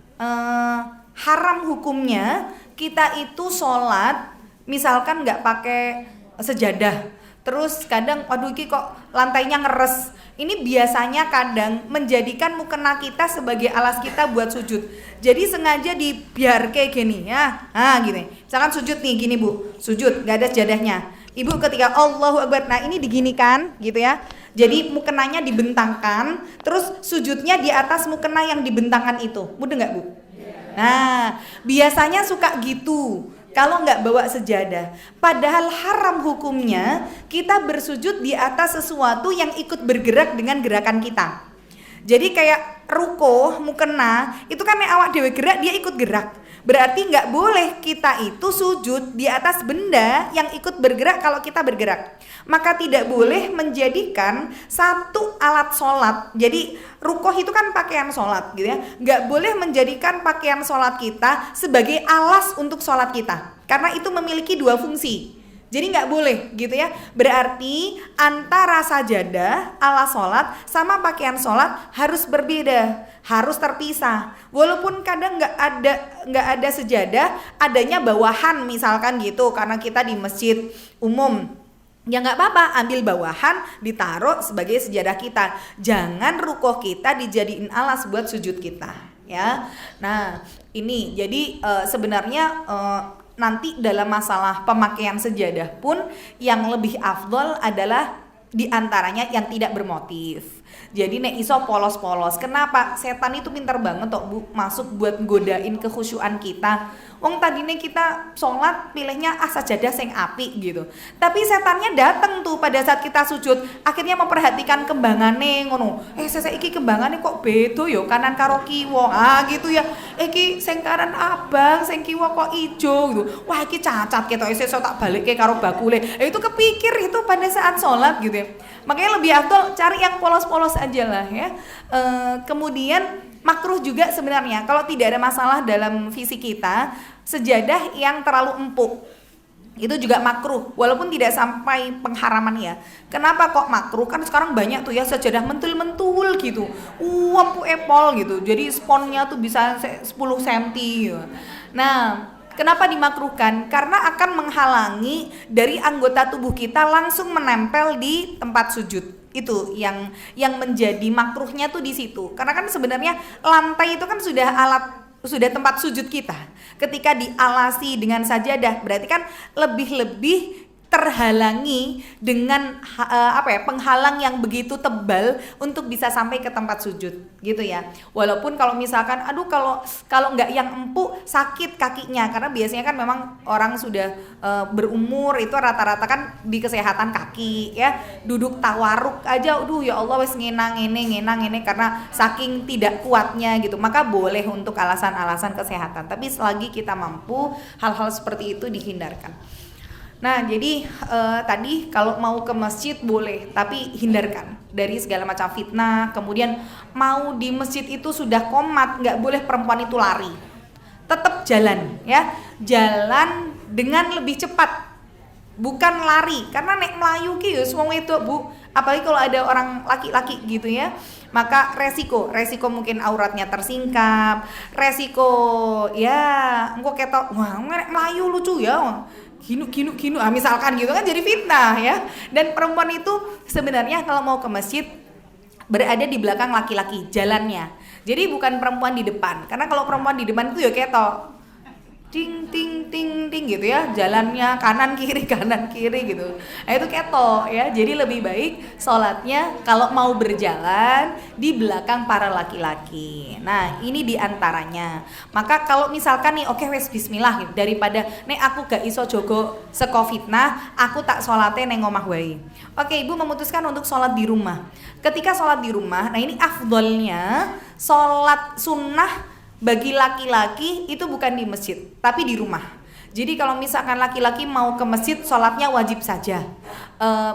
haram hukumnya kita itu sholat misalkan nggak pakai sejadah, terus kadang waduh iki kok lantainya ngeres. Ini biasanya kadang menjadikan mukena kita sebagai alas kita buat sujud. Jadi sengaja dibiar kayak gini ya. Gini. Misalkan sujud nih gini Bu, sujud nggak ada sejadahnya. Ibu ketika Allahu Akbar, nah ini diginikan gitu ya. Jadi mukenanya dibentangkan, terus sujudnya di atas mukena yang dibentangkan itu. Mudah nggak Bu? Nah, biasanya suka gitu. Kalau nggak bawa sejadah. Padahal haram hukumnya kita bersujud di atas sesuatu yang ikut bergerak dengan gerakan kita. Jadi kayak ruko, mukena, itu kan yang awak dewe gerak, dia ikut gerak. Berarti nggak boleh kita itu sujud di atas benda yang ikut bergerak kalau kita bergerak. Maka tidak boleh menjadikan satu alat sholat. Jadi rukoh itu kan pakaian sholat gitu ya. Nggak boleh menjadikan pakaian sholat kita sebagai alas untuk sholat kita. Karena itu memiliki dua fungsi. Jadi nggak boleh gitu ya. Berarti antara sajadah alas sholat sama pakaian sholat harus berbeda, harus terpisah. Walaupun kadang nggak ada sejadah, adanya bawahan misalkan gitu, karena kita di masjid umum Ya nggak apa-apa, ambil bawahan, ditaruh sebagai sejadah kita. Jangan rukoh kita dijadiin alas buat sujud kita, ya. Nah, ini jadi sebenarnya nanti dalam masalah pemakaian sejadah pun yang lebih afdol adalah diantaranya yang tidak bermotif. Jadi nek iso polos-polos. Kenapa? Setan itu pintar banget toh Bu, masuk buat godain kekhusyuan kita. Wong tadinya kita sholat pilihnya sajadah sing apik gitu. Tapi setannya datang tuh pada saat kita sujud, akhirnya memperhatikan kembangane ngono. Sesek iki kembangane kok beda yo kanan karo kiwa. Gitu ya. Iki sing kanan abang, sing kiwa kok ijo gitu. Wah iki cacat ketok sesuk tak balikke karo bakule. Itu kepikir itu pada saat sholat gitu ya. Makanya lebih afdol cari yang polos-polos aja lah ya. Kemudian makruh juga sebenarnya kalau tidak ada masalah dalam visi kita, sejadah yang terlalu empuk itu juga makruh walaupun tidak sampai pengharaman ya. Kenapa kok makruh? Kan sekarang banyak tuh ya sejadah mentul-mentul gitu, empuk epol gitu, jadi sponnya tuh bisa 10 cm gitu. Nah, kenapa dimakruhkan? Karena akan menghalangi dari anggota tubuh kita langsung menempel di tempat sujud. Itu yang menjadi makruhnya tuh di situ. Karena kan sebenarnya lantai itu kan sudah tempat sujud kita. Ketika dialasi dengan sajadah, berarti kan lebih terhalangi dengan penghalang yang begitu tebal untuk bisa sampai ke tempat sujud gitu ya. Walaupun kalau misalkan kalau nggak yang empuk sakit kakinya, karena biasanya kan memang orang sudah berumur itu rata-rata kan di kesehatan kaki ya, duduk tawaruk aja ya Allah wes ngenang ini karena saking tidak kuatnya gitu. Maka boleh untuk alasan-alasan kesehatan, tapi selagi kita mampu hal-hal seperti itu dihindarkan. Nah jadi tadi kalau mau ke masjid boleh, tapi hindarkan dari segala macam fitnah. Kemudian mau di masjid itu sudah komat, nggak boleh perempuan itu lari. Tetap jalan ya, jalan dengan lebih cepat, bukan lari. Karena nek melayu ki ya semua itu Bu, apalagi kalau ada orang laki-laki gitu ya, maka resiko mungkin auratnya tersingkap, resiko ya engko ketok wah nek melayu lucu ya ginu misalkan gitu kan, jadi fitnah ya. Dan perempuan itu sebenarnya kalau mau ke masjid berada di belakang laki-laki jalannya, jadi bukan perempuan di depan. Karena kalau perempuan di depan itu ya ketok ting ting ting ting gitu ya, jalannya kanan kiri gitu. Nah itu ketok ya. Jadi lebih baik sholatnya kalau mau berjalan di belakang para laki-laki. Nah ini diantaranya. Maka kalau misalkan nih oke wes bismillah gitu, daripada nek aku gak iso jogo seko fitnah, aku tak sholatnya neng omah wae. Oke, ibu memutuskan untuk sholat di rumah. Ketika sholat di rumah, nah ini afdolnya sholat sunnah bagi laki-laki itu bukan di masjid, tapi di rumah. Jadi kalau misalkan laki-laki mau ke masjid, sholatnya wajib saja.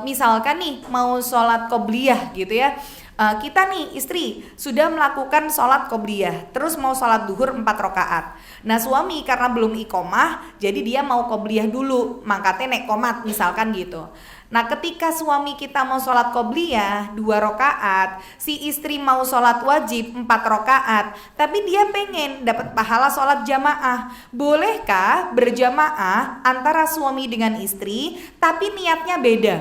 Misalkan nih mau sholat qobliyah gitu ya. Kita nih istri sudah melakukan sholat qobliyah, terus mau sholat duhur 4 rakaat. Nah suami karena belum iqomah, jadi dia mau qobliyah dulu, makanya nek komat misalkan gitu. Nah ketika suami kita mau sholat qobliyah 2 rakaat, si istri mau sholat wajib 4 rakaat, tapi dia pengen dapat pahala sholat jamaah. Bolehkah berjamaah antara suami dengan istri tapi niatnya beda?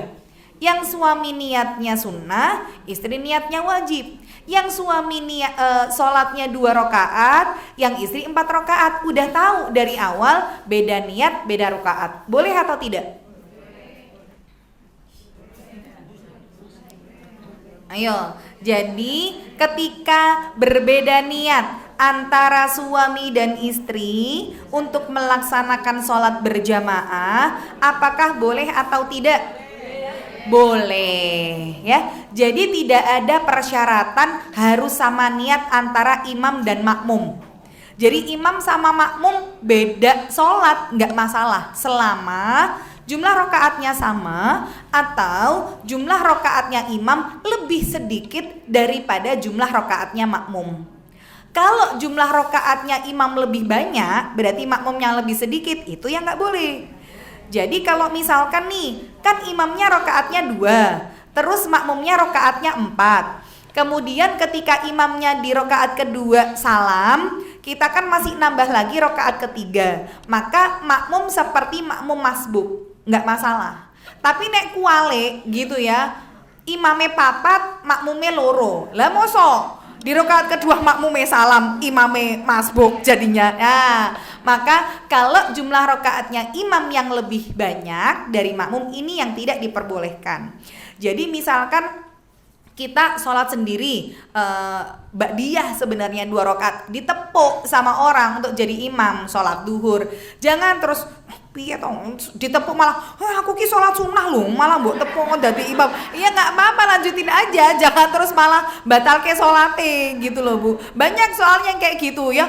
Yang suami niatnya sunnah, istri niatnya wajib. Yang suami sholatnya 2 rakaat, yang istri 4 rakaat. Udah tahu dari awal beda niat, beda rakaat. Boleh atau tidak? Ayo, jadi ketika berbeda niat antara suami dan istri untuk melaksanakan sholat berjamaah, apakah boleh atau tidak? Boleh ya. Jadi tidak ada persyaratan harus sama niat antara imam dan makmum. Jadi imam sama makmum beda sholat nggak masalah selama jumlah rokaatnya sama atau jumlah rokaatnya imam lebih sedikit daripada jumlah rokaatnya makmum. Kalau jumlah rokaatnya imam lebih banyak, berarti makmumnya lebih sedikit, itu yang nggak boleh. Jadi kalau misalkan nih, kan imamnya rokaatnya 2, terus makmumnya rokaatnya 4. Kemudian ketika imamnya di rokaat kedua salam, kita kan masih nambah lagi rokaat ketiga. Maka makmum seperti makmum masbuk, nggak masalah. Tapi nek kuale gitu ya, imame papat, makmume loro. Lah mosok di rakaat kedua makmume salam, imame masbuk jadinya. Nah, maka kalau jumlah rakaatnya imam yang lebih banyak dari makmum, ini yang tidak diperbolehkan. Jadi misalkan kita sholat sendiri, ba'diyah sebenarnya 2 rakaat, ditepuk sama orang untuk jadi imam sholat duhur. Jangan terus piye toh ditepuk malah aku ki sholat sunnah loh, malah mbok tepuk dadi imam. Iya nggak apa-apa, lanjutin aja, jangan terus malah batal ke sholate gitu loh Bu. Banyak soalnya yang kayak gitu ya,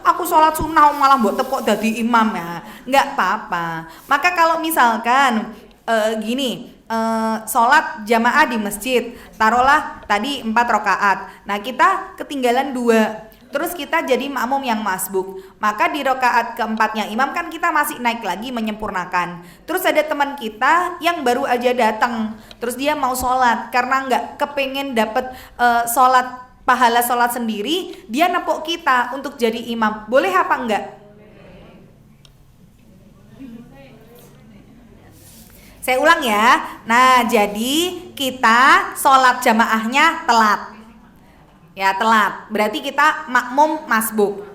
aku sholat sunnah malah mbok tepuk dadi imam, ya nggak apa-apa. Maka kalau misalkan gini, sholat jamaah di masjid, taruhlah tadi 4 rakaat, nah kita ketinggalan 2, terus kita jadi makmum yang masbuk, maka di rakaat keempatnya imam kan kita masih naik lagi menyempurnakan. Terus ada teman kita yang baru aja datang, terus dia mau sholat, karena nggak kepengen dapet sholat, pahala sholat sendiri, dia nepuk kita untuk jadi imam, boleh apa enggak? Saya ulang ya. Nah, jadi kita sholat jamaahnya telat. Ya, telat. Berarti kita makmum masbuk.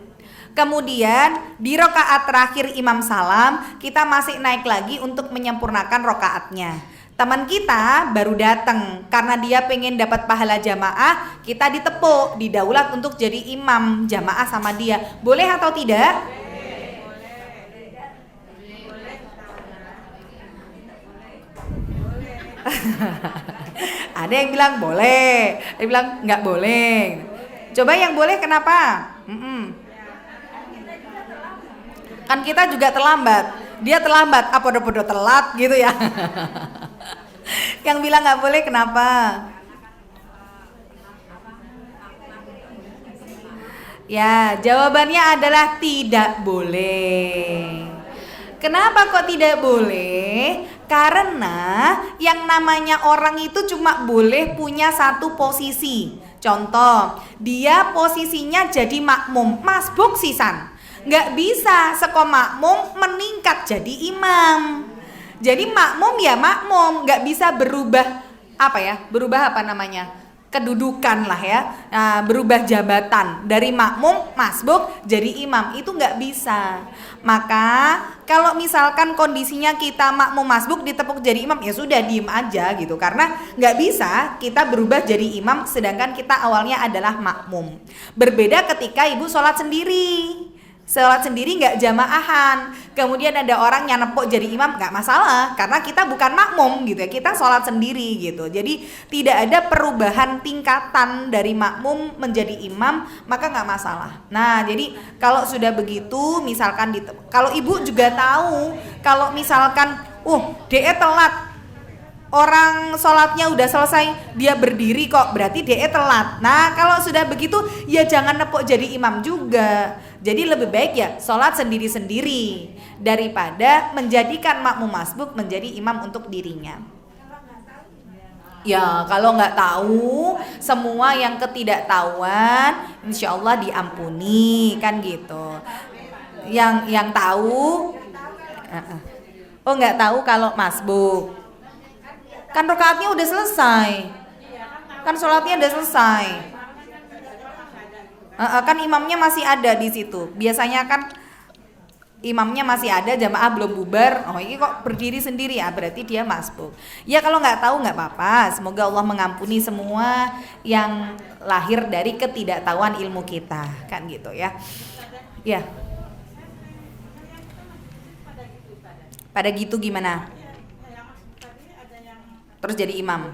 Kemudian di rakaat terakhir imam salam, kita masih naik lagi untuk menyempurnakan rakaatnya. Teman kita baru datang, karena dia pengen dapat pahala jamaah, kita ditepuk, didaulat untuk jadi imam jamaah sama dia. Boleh atau tidak? Ada yang bilang boleh, ada yang bilang nggak boleh. Coba yang boleh kenapa? Kan kita juga terlambat, dia terlambat, apa podo-podo telat gitu ya. Yang bilang nggak boleh kenapa? Ya, jawabannya adalah tidak boleh. Kenapa kok tidak boleh? Karena yang namanya orang itu cuma boleh punya satu posisi. Contoh, dia posisinya jadi makmum, masbuk sisan. Nggak bisa seko makmum meningkat jadi imam. Jadi makmum ya makmum, nggak bisa berubah apa ya? Berubah apa namanya? Kedudukan lah ya, nah, berubah jabatan dari makmum masbuk jadi imam, itu nggak bisa. Maka kalau misalkan kondisinya kita makmum masbuk ditepuk jadi imam, ya sudah diem aja gitu, karena nggak bisa kita berubah jadi imam sedangkan kita awalnya adalah makmum. Berbeda ketika ibu sholat sendiri nggak jamaahan, kemudian ada orang yang nepuk jadi imam, nggak masalah karena kita bukan makmum gitu ya, kita sholat sendiri gitu. Jadi tidak ada perubahan tingkatan dari makmum menjadi imam, maka nggak masalah. Nah, jadi kalau sudah begitu, misalkan kalau ibu juga tahu kalau misalkan DE telat, orang sholatnya udah selesai, dia berdiri kok, berarti DE telat. Nah, kalau sudah begitu ya jangan nepuk jadi imam juga. Jadi lebih baik ya sholat sendiri-sendiri daripada menjadikan makmum masbuk menjadi imam untuk dirinya. Ya kalau nggak tahu, semua yang ketidaktahuan insya Allah diampuni kan gitu. Yang tahu, nggak tahu kalau masbuk, kan rakaatnya udah selesai, kan sholatnya udah selesai. Kan imamnya masih ada di situ. Biasanya kan imamnya masih ada, jamaah belum bubar. Ini kok berdiri sendiri ya, berarti dia masbuk. Ya kalau nggak tahu nggak apa-apa. Semoga Allah mengampuni semua yang lahir dari ketidaktahuan ilmu kita, kan gitu ya. Ya. Pada gitu gimana? Terus jadi imam.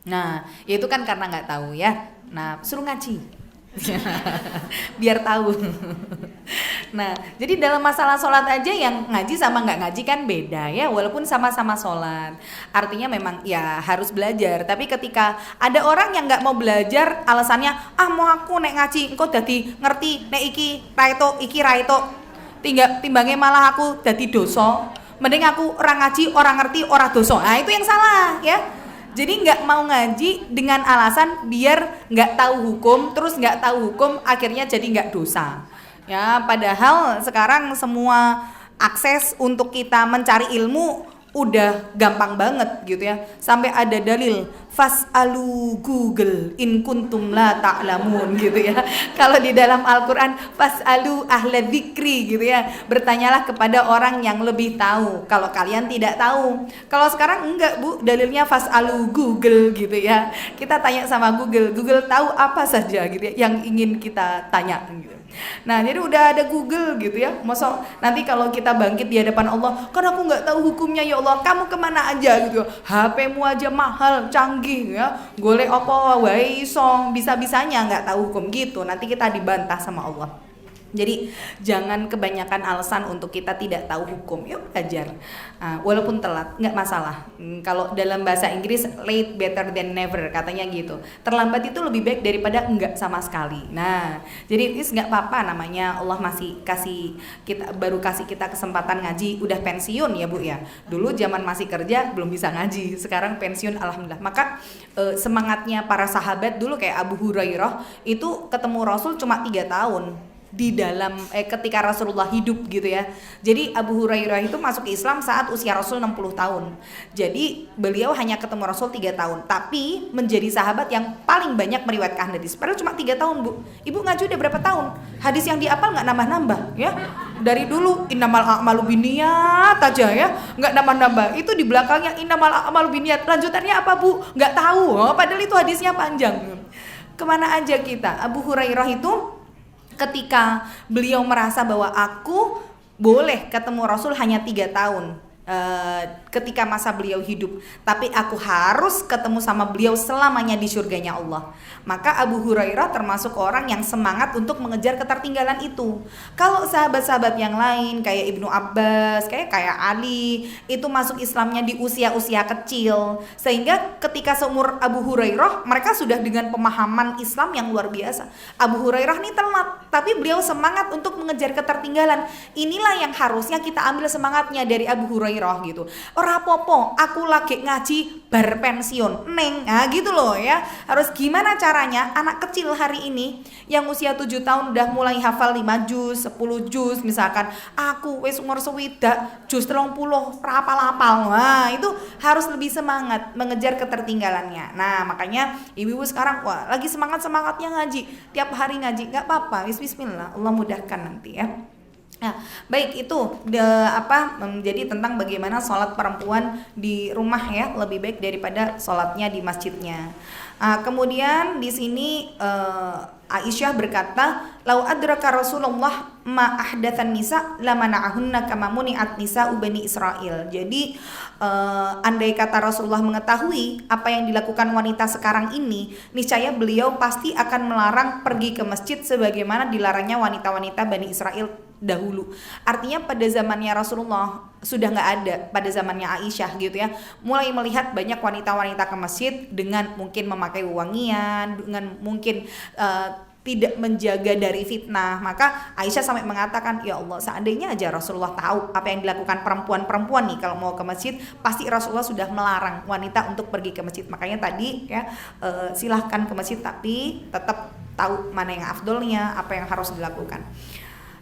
Nah, itu kan karena nggak tahu ya. Nah, suruh ngaji, biar tahu. Nah, jadi dalam masalah sholat aja yang ngaji sama nggak ngaji kan beda ya. Walaupun sama-sama sholat, artinya memang ya harus belajar. Tapi ketika ada orang yang nggak mau belajar, alasannya mau aku nek ngaji, engkau dadi ngerti nek iki raito, timbangnya malah aku dadi dosa. Mending aku orang ngaji, orang ngerti, orang dosa. Nah, itu yang salah ya. Jadi nggak mau ngaji dengan alasan biar nggak tahu hukum, terus nggak tahu hukum akhirnya jadi nggak dosa. Ya, padahal sekarang semua akses untuk kita mencari ilmu udah gampang banget gitu ya. Sampai ada dalil fas'alu Google in kuntum la ta'lamun gitu ya. Kalau di dalam Al-Qur'an fas'alu ahla dzikri gitu ya. Bertanyalah kepada orang yang lebih tahu kalau kalian tidak tahu. Kalau sekarang enggak, Bu, dalilnya fas'alu Google gitu ya. Kita tanya sama Google. Google tahu apa saja gitu ya yang ingin kita tanya gitu. Nah, jadi udah ada Google gitu ya. Masa nanti kalau kita bangkit di hadapan Allah, kan aku nggak tahu hukumnya ya Allah, kamu kemana aja gitu. HP-mu aja mahal, canggih ya. Golek apa wae iso, bisa-bisanya nggak tahu hukum gitu. Nanti kita dibantah sama Allah. Jadi jangan kebanyakan alasan untuk kita tidak tahu hukum. Ya belajar, walaupun telat nggak masalah. Kalau dalam bahasa Inggris late better than never katanya gitu. Terlambat itu lebih baik daripada enggak sama sekali. Nah, jadi itu nggak apa-apa, namanya Allah masih baru kasih kita kesempatan ngaji. Udah pensiun ya Bu ya. Dulu zaman masih kerja belum bisa ngaji. Sekarang pensiun alhamdulillah. Maka semangatnya para sahabat dulu kayak Abu Hurairah itu ketemu Rasul cuma 3 tahun. Di dalam ketika Rasulullah hidup gitu ya. Jadi Abu Hurairah itu masuk Islam saat usia Rasul 60 tahun. Jadi beliau hanya ketemu Rasul 3 tahun, tapi menjadi sahabat yang paling banyak meriwayatkan hadis. Padahal cuma 3 tahun, Bu. Ibu ngaji udah berapa tahun? Hadis yang dihafal nggak nambah-nambah ya. Dari dulu innamal a'malu binniyat aja ya, nggak nambah-nambah. Itu di belakangnya innamal a'malu binniyat. Lanjutannya apa, Bu? Nggak tahu. Padahal itu hadisnya panjang. Kemana aja kita? Abu Hurairah itu ketika beliau merasa bahwa aku boleh ketemu Rasul hanya 3 tahun ketika masa beliau hidup, tapi aku harus ketemu sama beliau selamanya di surganya Allah. Maka Abu Hurairah termasuk orang yang semangat untuk mengejar ketertinggalan itu. Kalau sahabat-sahabat yang lain kayak Ibnu Abbas, kayak Ali, itu masuk Islamnya di usia-usia kecil, sehingga ketika seumur Abu Hurairah mereka sudah dengan pemahaman Islam yang luar biasa. Abu Hurairah ini telat, tapi beliau semangat untuk mengejar ketertinggalan. Inilah yang harusnya kita ambil semangatnya dari Abu Hurairah gitu. Ora popo, aku lagi ngaji bar pensiun, neng, nah gitu loh ya. Harus gimana caranya anak kecil hari ini yang usia 7 tahun udah mulai hafal 5 juz, 10 juz misalkan. Aku wis umur swidak, juz 30 rapal-apal. Nah, itu harus lebih semangat mengejar ketertinggalannya. Nah, makanya ibu-ibu sekarang wah lagi semangat-semangatnya ngaji, tiap hari ngaji, nggak apa-apa, bismillah, Allah mudahkan nanti ya. Nah, baik itu jadi tentang bagaimana sholat perempuan di rumah ya lebih baik daripada sholatnya di masjidnya. Kemudian di sini Aisyah berkata, "Lau adraka Rasulullah ma ahdatsan nisa lamana'ahunna kama muni'at nisa'u bani Israil." Jadi andai kata Rasulullah mengetahui apa yang dilakukan wanita sekarang ini, niscaya beliau pasti akan melarang pergi ke masjid sebagaimana dilarangnya wanita-wanita Bani Israel dahulu. Artinya pada zamannya Rasulullah sudah nggak ada, pada zamannya Aisyah gitu ya, mulai melihat banyak wanita-wanita ke masjid dengan mungkin memakai wewangian, dengan mungkin tidak menjaga dari fitnah. Maka Aisyah sampai mengatakan, ya Allah, seandainya aja Rasulullah tahu apa yang dilakukan perempuan-perempuan nih kalau mau ke masjid, pasti Rasulullah sudah melarang wanita untuk pergi ke masjid. Makanya tadi ya silahkan ke masjid, tapi tetap tahu mana yang afdolnya, apa yang harus dilakukan.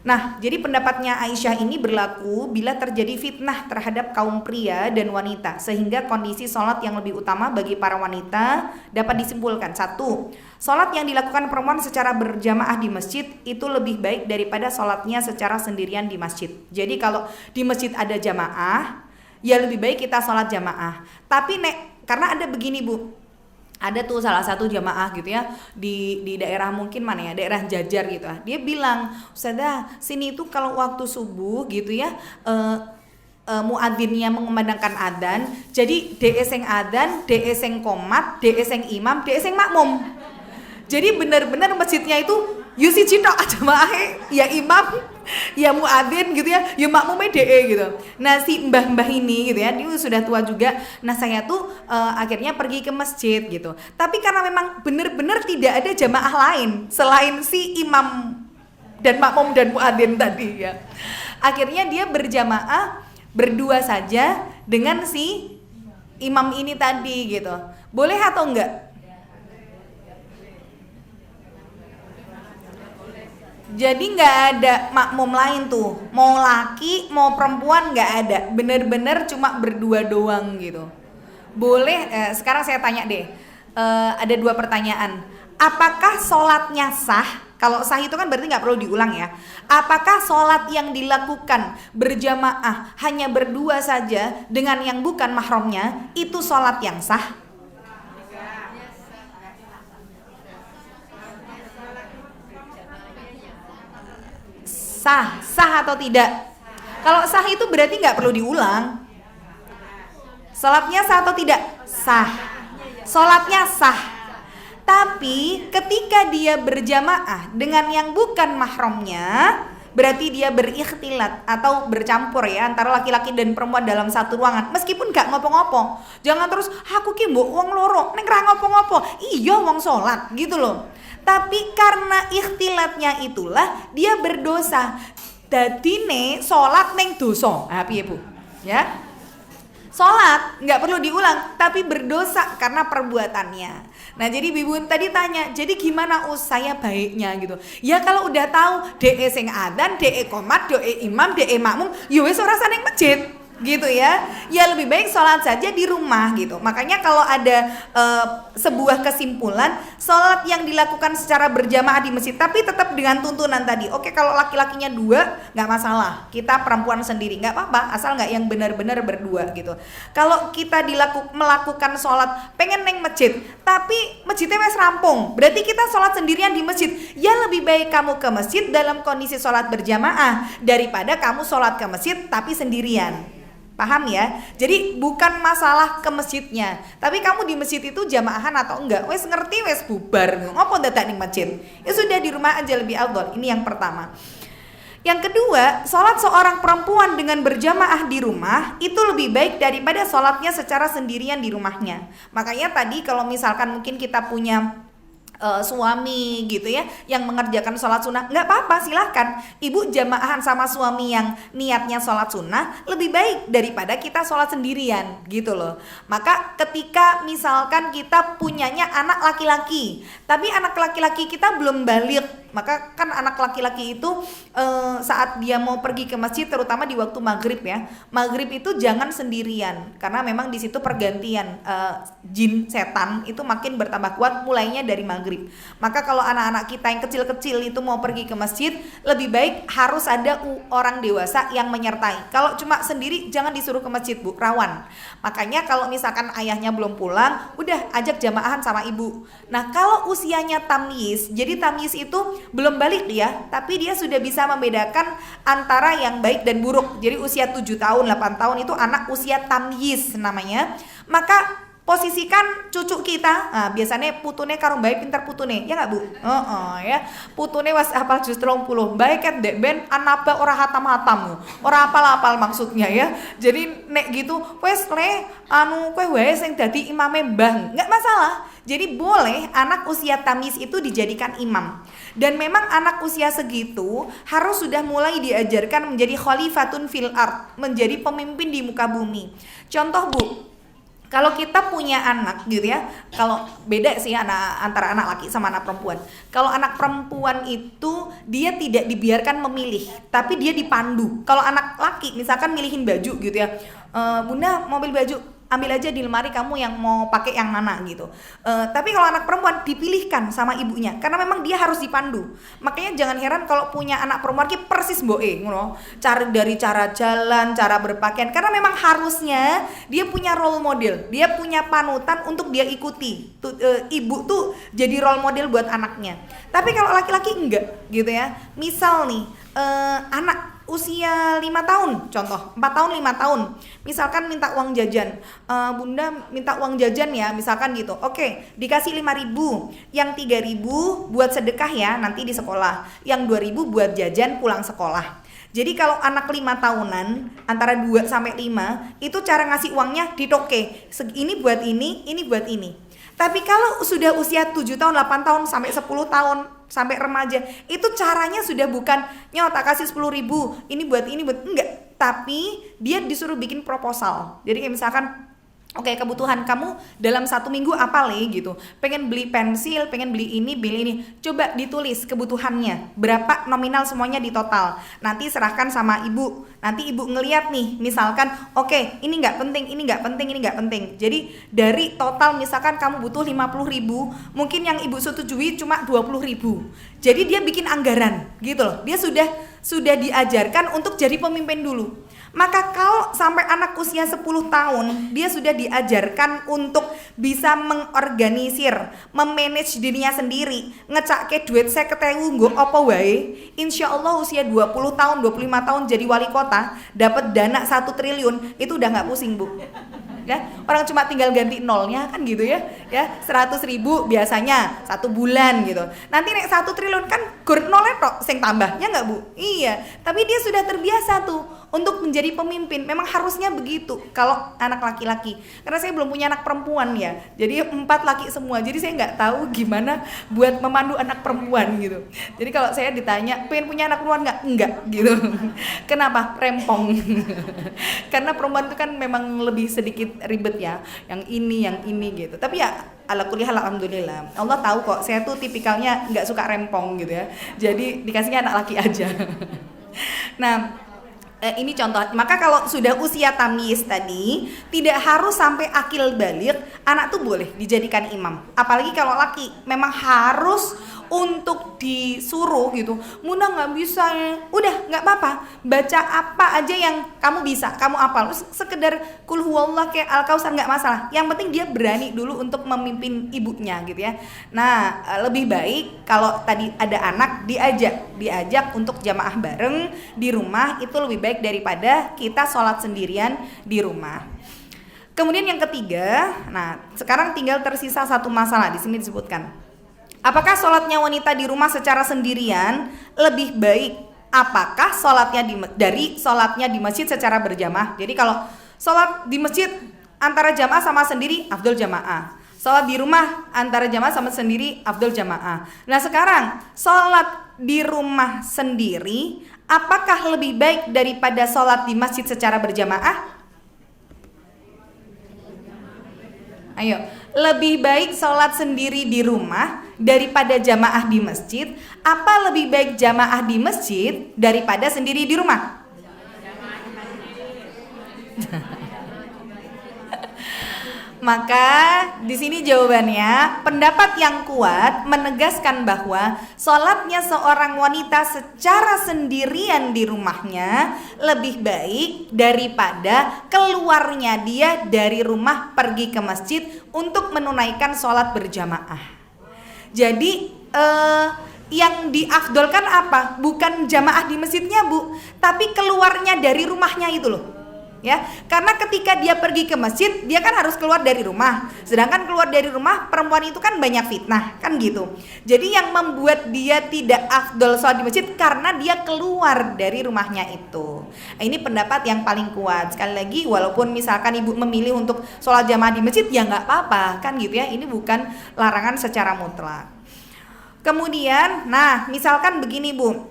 Nah, jadi pendapatnya Aisyah ini berlaku bila terjadi fitnah terhadap kaum pria dan wanita, sehingga kondisi sholat yang lebih utama bagi para wanita dapat disimpulkan. 1. Sholat yang dilakukan perempuan secara berjamaah di masjid itu lebih baik daripada sholatnya secara sendirian di masjid. Jadi kalau di masjid ada jamaah, ya lebih baik kita sholat jamaah. Tapi karena ada begini Bu, ada tuh salah satu jamaah gitu ya di daerah mungkin mana ya, daerah Jajar gitu ya. Dia bilang, "Ustazah, sini itu kalau waktu subuh gitu ya muadzinnya mengumandangkan adzan, jadi DE sing adzan, DE sing qomat, DE sing imam, DE sing makmum." Jadi benar-benar masjidnya itu yusi cinta jamaah ya imam, ya muadzin gitu ya, ya makmumnya DE gitu. Nah si mbah-mbah ini gitu ya, dia sudah tua juga. Nah saya tuh akhirnya pergi ke masjid gitu. Tapi karena memang benar-benar tidak ada jamaah lain selain si imam dan makmum dan muadzin tadi ya. Akhirnya dia berjamaah berdua saja dengan si imam ini tadi gitu. Boleh atau enggak? Jadi nggak ada makmum lain tuh, mau laki mau perempuan nggak ada, bener-bener cuma berdua doang gitu. Boleh, sekarang saya tanya deh, ada dua pertanyaan. Apakah sholatnya sah? Kalau sah itu kan berarti nggak perlu diulang ya. Apakah sholat yang dilakukan berjamaah hanya berdua saja dengan yang bukan mahramnya itu sholat yang sah? Sah atau tidak? Kalau sah itu berarti nggak perlu diulang. Sholatnya sah atau tidak? Sah. Sholatnya sah. Tapi ketika dia berjamaah dengan yang bukan mahramnya, berarti dia berikhtilat atau bercampur ya antara laki-laki dan perempuan dalam satu ruangan. Meskipun gak ngopo-ngopo. Jangan terus aku ki mbok wong loro ning ra ngopo-ngopo. Iya wong sholat gitu loh. Tapi karena ikhtilatnya itulah dia berdosa. Dadine sholat ning dosa. Ah piye Bu? Ya. Sholat nggak perlu diulang, tapi berdosa karena perbuatannya. Nah jadi Bibun tadi tanya, jadi gimana saya baiknya gitu? Ya kalau udah tahu DE sing adzan, DE qomat, DE imam, DE makmum, ya wis ora usah ning masjid gitu ya. Ya lebih baik sholat saja di rumah gitu. Makanya kalau ada sebuah kesimpulan, sholat yang dilakukan secara berjamaah di masjid, tapi tetap dengan tuntunan tadi. Oke, kalau laki-lakinya dua nggak masalah, kita perempuan sendiri nggak apa-apa, asal nggak yang benar-benar berdua gitu. Kalau kita melakukan sholat pengen neng masjid, tapi masjidnya wes rampung, berarti kita sholat sendirian di masjid. Ya lebih baik kamu ke masjid dalam kondisi sholat berjamaah daripada kamu sholat ke masjid tapi sendirian. Paham ya? Jadi bukan masalah ke masjidnya, tapi kamu di masjid itu jamaahan atau enggak, wes ngerti wes bubar, ngopo dadak ning masjid. Ya sudah di rumah aja lebih afdol. Ini yang pertama. Yang kedua, sholat seorang perempuan dengan berjamaah di rumah itu lebih baik daripada sholatnya secara sendirian di rumahnya. Makanya tadi kalau misalkan mungkin kita punya suami gitu ya yang mengerjakan sholat sunnah, nggak apa-apa, silahkan ibu jamaahan sama suami yang niatnya sholat sunnah lebih baik daripada kita sholat sendirian gitu loh. Maka ketika misalkan kita punyanya anak laki-laki tapi anak laki-laki kita belum balik, maka kan anak laki-laki itu saat dia mau pergi ke masjid, terutama di waktu maghrib ya, maghrib itu jangan sendirian karena memang di situ pergantian jin setan itu makin bertambah kuat mulainya dari maghrib. Maka kalau anak-anak kita yang kecil-kecil itu mau pergi ke masjid, lebih baik harus ada orang dewasa yang menyertai. Kalau cuma sendiri jangan disuruh ke masjid Bu, rawan. Makanya kalau misalkan ayahnya belum pulang, udah ajak jamaahan sama ibu. Nah kalau usianya tamyiz, jadi tamyiz itu belum balik dia, tapi dia sudah bisa membedakan antara yang baik dan buruk. Jadi usia 7 tahun, 8 tahun itu anak usia tamyiz namanya. Maka posisikan cucu kita, nah, biasanya putune karo baik pinter putune, ya nggak Bu? Ya, putune was hafal juz 30, baik kan dek ben anaba ora hatam-hatam, ora apal-apal maksudnya ya. Jadi nek gitu, wes le anu kowe wae sing dadi imame mbah, nggak masalah. Jadi boleh anak usia tamyiz itu dijadikan imam. Dan memang anak usia segitu harus sudah mulai diajarkan menjadi khalifatun fil ard, menjadi pemimpin di muka bumi. Contoh Bu, kalau kita punya anak gitu ya, kalau beda sih antara anak laki sama anak perempuan. Kalau anak perempuan itu dia tidak dibiarkan memilih, tapi dia dipandu. Kalau anak laki misalkan milihin baju gitu ya, Bunda mau ambil baju, ambil aja di lemari kamu yang mau pakai yang mana gitu. Tapi kalau anak perempuan dipilihkan sama ibunya karena memang dia harus dipandu. Makanya jangan heran kalau punya anak perempuan ki persis mboke ngono. Dari cara jalan, cara berpakaian, karena memang harusnya dia punya role model, dia punya panutan untuk dia ikuti. Ibu tuh jadi role model buat anaknya. Tapi kalau laki-laki enggak gitu ya. Misal nih anak usia 5 tahun, contoh 4 tahun 5 tahun, misalkan minta uang jajan, Bunda minta uang jajan ya, misalkan gitu. Oke, dikasih 5.000, yang 3.000 buat sedekah ya nanti di sekolah, yang 2.000 buat jajan pulang sekolah. Jadi kalau anak 5 tahunan antara 2 sampai 5 itu cara ngasih uangnya ditoke, ini buat ini buat ini. Tapi kalau sudah usia 7 tahun, 8 tahun sampai 10 tahun sampai remaja, itu caranya sudah bukan nyok tak kasih 10.000, ini buat enggak, tapi dia disuruh bikin proposal. Jadi kayak misalkan Oke, kebutuhan kamu dalam 1 minggu apa Le gitu. Pengen beli pensil, pengen beli ini, beli ini. Coba ditulis kebutuhannya. Berapa nominal semuanya di total. Nanti serahkan sama ibu. Nanti ibu ngeliat nih, misalkan oke, ini nggak penting, ini nggak penting, ini nggak penting. Jadi dari total misalkan kamu butuh 50.000, mungkin yang ibu setujui cuma 20.000. Jadi dia bikin anggaran gitu loh. Dia sudah diajarkan untuk jadi pemimpin dulu. Maka kalau sampai anak usia 10 tahun dia sudah diajarkan untuk bisa mengorganisir, memanage dirinya sendiri, ngecake duit 50.000 nggo apa wae, insya Allah usia 20 tahun, 25 tahun jadi wali kota, dapat dana 1 triliun, itu udah nggak pusing Bu. Ya, orang cuma tinggal ganti nolnya kan gitu ya, 100.000 biasanya 1 bulan gitu. Nanti nek 1 triliun kan gur nolnya tok sing tambahnya nggak Bu? Iya, tapi dia sudah terbiasa tuh untuk menjadi pemimpin. Memang harusnya begitu kalau anak laki-laki. Karena saya belum punya anak perempuan ya, jadi 4 laki semua. Jadi saya nggak tahu gimana buat memandu anak perempuan gitu. Jadi kalau saya ditanya pengen punya anak perempuan nggak? Enggak gitu. Kenapa? Rempong. Karena perempuan itu kan memang lebih sedikit ribet ya, yang ini gitu. Tapi ya ala kulli hal alhamdulillah. Allah tahu kok saya tuh tipikalnya nggak suka rempong gitu ya. Jadi dikasihnya anak laki aja. Nah, ini contoh. Maka kalau sudah usia tamyiz tadi, tidak harus sampai akil baligh, anak tuh boleh dijadikan imam. Apalagi kalau laki, memang harus untuk disuruh gitu. Muna nggak bisa, udah nggak apa-apa. Baca apa aja yang kamu bisa, kamu hafal. Sekedar kul huwallah kayak Al-Kausar nggak masalah. Yang penting dia berani dulu untuk memimpin ibunya gitu ya. Nah, lebih baik kalau tadi ada anak diajak untuk jamaah bareng di rumah, itu lebih baik daripada kita sholat sendirian di rumah. Kemudian yang ketiga, nah sekarang tinggal tersisa satu masalah di sini disebutkan. Apakah sholatnya wanita di rumah secara sendirian lebih baik? Apakah sholatnya dari sholatnya di masjid secara berjamaah? Jadi kalau sholat di masjid antara jamaah sama sendiri, afdol jamaah. Sholat di rumah antara jamaah sama sendiri, afdol jamaah. Nah sekarang sholat di rumah sendiri, apakah lebih baik daripada sholat di masjid secara berjamaah? Ayo, lebih baik sholat sendiri di rumah daripada jamaah di masjid? Apa lebih baik jamaah di masjid daripada sendiri di rumah? Maka di sini jawabannya, pendapat yang kuat menegaskan bahwa sholatnya seorang wanita secara sendirian di rumahnya lebih baik daripada keluarnya dia dari rumah pergi ke masjid untuk menunaikan sholat berjamaah. Jadi yang diafdolkan apa? Bukan jamaah di masjidnya Bu, tapi keluarnya dari rumahnya itu loh. Ya, karena ketika dia pergi ke masjid, dia kan harus keluar dari rumah. Sedangkan keluar dari rumah, perempuan itu kan banyak fitnah, kan gitu. Jadi yang membuat dia tidak afdol sholat di masjid karena dia keluar dari rumahnya itu. Nah, ini pendapat yang paling kuat. Sekali lagi, walaupun misalkan ibu memilih untuk sholat jamaah di masjid, ya nggak apa-apa, kan gitu ya. Ini bukan larangan secara mutlak. Kemudian, nah misalkan begini Bu,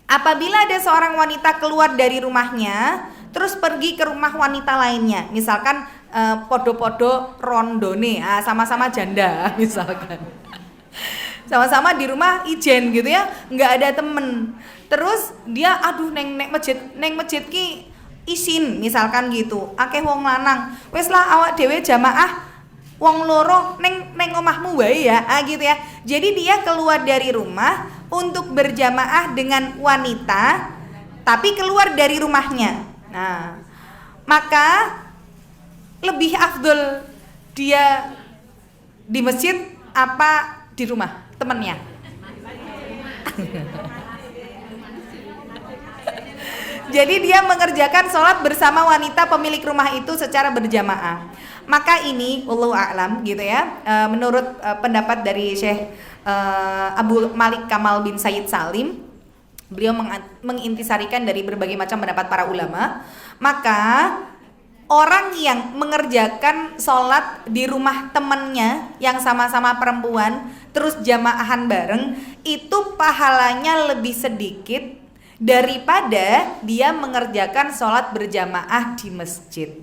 apabila ada seorang wanita keluar dari rumahnya terus pergi ke rumah wanita lainnya, misalkan podo-podo rondone, sama-sama janda misalkan, sama-sama di rumah ijen gitu ya, nggak ada temen, terus dia aduh neng masjid ki isin misalkan gitu, akeh wong lanang, wes lah awak dewe jamaah wong loro neng omahmu wae ya, gitu ya. Jadi dia keluar dari rumah untuk berjamaah dengan wanita, tapi keluar dari rumahnya. Nah, maka lebih afdol dia di masjid apa di rumah temannya? Jadi dia mengerjakan sholat bersama wanita pemilik rumah itu secara berjamaah. Maka ini wallahu a'lam gitu ya, menurut pendapat dari Syekh Abu Malik Kamal bin Sayyid Salim, beliau mengintisarikan dari berbagai macam pendapat para ulama. Maka orang yang mengerjakan sholat di rumah temannya yang sama-sama perempuan terus jamaahan bareng, itu pahalanya lebih sedikit daripada dia mengerjakan sholat berjamaah di masjid.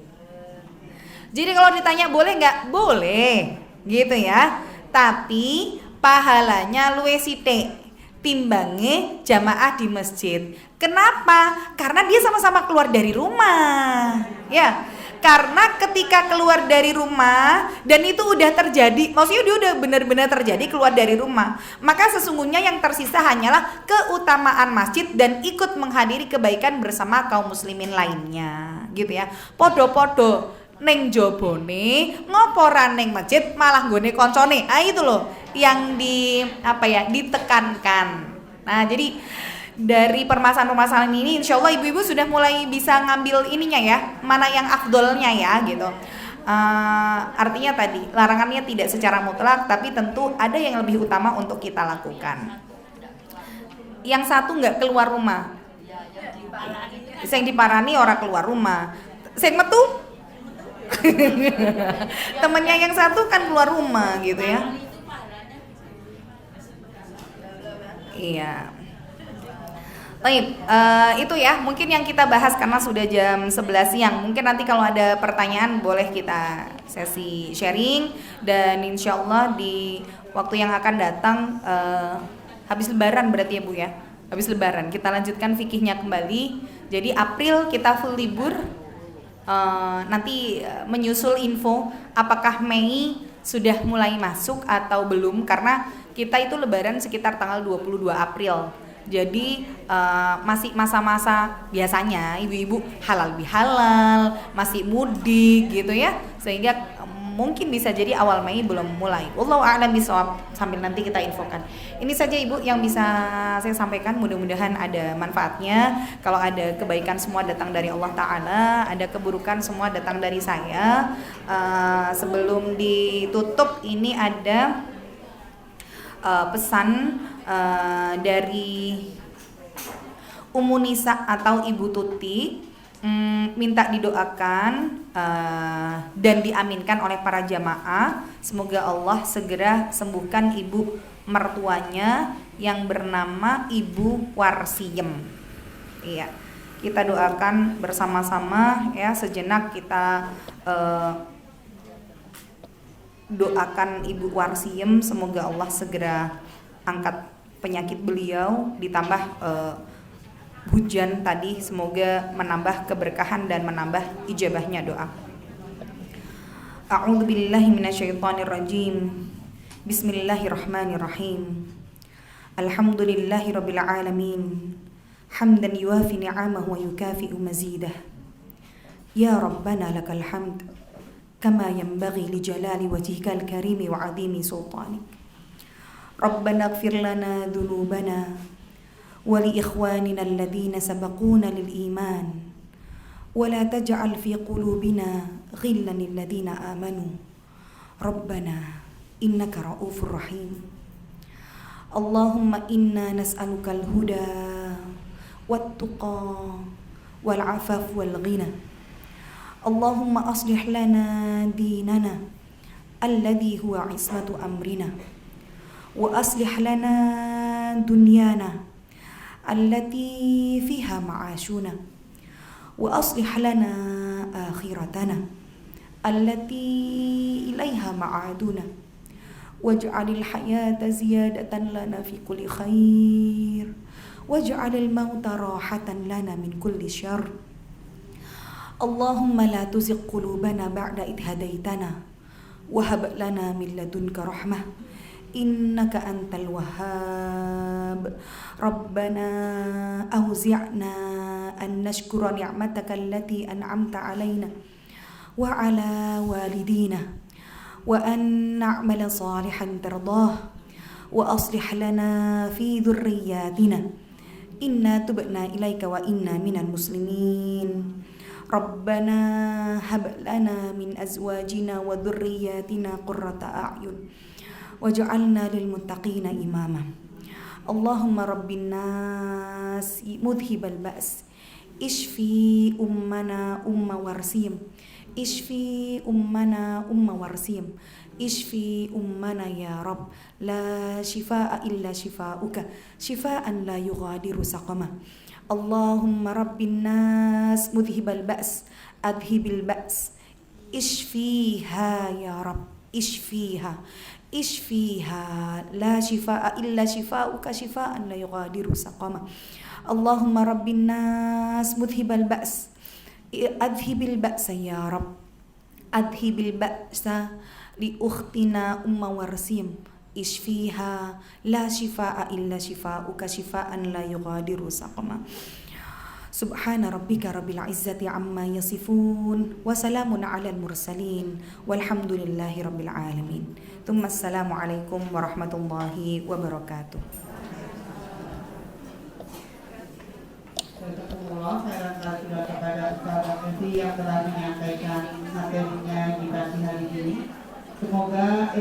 Jadi kalau ditanya boleh nggak? Boleh, gitu ya. Tapi pahalanya luwe sithik timbange jamaah di masjid. Kenapa? Karena dia sama-sama keluar dari rumah. Ya, karena ketika keluar dari rumah dan itu udah terjadi, maksudnya dia udah benar-benar terjadi keluar dari rumah, maka sesungguhnya yang tersisa hanyalah keutamaan masjid dan ikut menghadiri kebaikan bersama kaum muslimin lainnya, gitu ya. Podo-podo neng jobone ngoporan neng masjid malah gone koncone. Ah itu loh yang ditekankan. Nah, jadi dari permasalahan-permasalahan ini insya Allah ibu-ibu sudah mulai bisa ngambil ininya ya, mana yang afdolnya ya gitu. Artinya tadi larangannya tidak secara mutlak, tapi tentu ada yang lebih utama untuk kita lakukan. Yang satu nggak keluar rumah, yang diparani orang keluar rumah, sing metu temennya yang satu kan keluar rumah gitu ya. Iya. Baik, itu ya mungkin yang kita bahas karena sudah jam 11 siang. Mungkin nanti kalau ada pertanyaan boleh kita sesi sharing. Dan insya Allah di waktu yang akan datang habis lebaran berarti ya Bu ya. Habis lebaran kita lanjutkan fikihnya kembali. Jadi April kita full libur. Nanti menyusul info apakah Mei sudah mulai masuk atau belum, karena kita itu lebaran sekitar tanggal 22 April. Jadi masih masa-masa biasanya ibu-ibu halal bihalal, masih mudik gitu ya, sehingga mungkin bisa jadi awal Mei belum mulai. Wallahu a'lam bishawab, sambil nanti kita infokan. Ini saja Ibu yang bisa saya sampaikan, mudah-mudahan ada manfaatnya. Kalau ada kebaikan semua datang dari Allah Ta'ala, ada keburukan semua datang dari saya. Sebelum ditutup ini ada pesan dari Ummu Nisa atau Ibu Tuti, minta didoakan dan diaminkan oleh para jamaah, semoga Allah segera sembuhkan ibu mertuanya yang bernama Ibu Warsiem. Iya, kita doakan bersama-sama ya, sejenak kita doakan Ibu Warsiem, semoga Allah segera angkat penyakit beliau, ditambah hujan tadi semoga menambah keberkahan dan menambah ijabahnya doa. A'udzu billahi minasyaitonir rajim. Bismillahirrahmanirrahim. Alhamdulillahirabbil alamin. Hamdan yuwafi ni'amahu wa yukafi'u mazidah. Ya Rabbana lakal hamd kama yanbaghi li jalali wajhikal karimi wa 'azimi sultanik. Rabbana ighfir lana dhunubana ولإخواننا الذين سبقونا للإيمان ولا تجعل في قلوبنا غلا للذين آمنوا ربنا إنك رؤوف رحيم اللهم إنا نسألك الهدى والتقى والعفاف والغنى اللهم أصلح لنا ديننا الذي هو عصمة أمرنا وأصلح لنا دنيانا التي فيها معاشنا وأصلح لنا آخرتنا التي إليها معادنا واجعل الحياة زيادة لنا في كل خير واجعل الموت راحة لنا من كل شر اللهم لا تزغ قلوبنا بعد إذ هديتنا وهب لنا من لدنك رحمة إنك أنت الوهاب ربنا أوزعنا أن نشكر نعمتك التي أنعمت علينا وعلى والدينا وأن نعمل صالحا ترضاه وأصلح لنا في ذرياتنا إنا تبنا إليك وإنا من المسلمين ربنا هب لنا من أزواجنا وذرياتنا قرة أعين وجعلنا للمتقين إماما اللهم رب الناس مذهب البأس اشفي أمنا ورسيم اشفي أمنا ورسيم اشفي أمنا يا رب لا شفاء إلا شفاؤك شفاء لا يغادر سقما اللهم رب الناس مذهب البأس أذهب البأس Ishfiha ya Rabb, ishfiha, ishfiha, la shifaa illa shifauka shifaan la yughadiru saqama. Allahumma rabbin nas mudhibal ba's, adhibil ba'sa ya Rabb, adhibil ba'sa li ukhtina umma warsim, ishfiha, la shifaa illa shifauka shifaan la yughadiru saqama. Subhana rabbika rabbil izzati amma yasifun wa salamun alal mursalin walhamdulillahi rabbil alamin. Thumma assalamu alaikum warahmatullahi wabarakatuh. Saya rasa kepada Ustaz Evi yang telah menyampaikan materinya di pagi hari ini. Semoga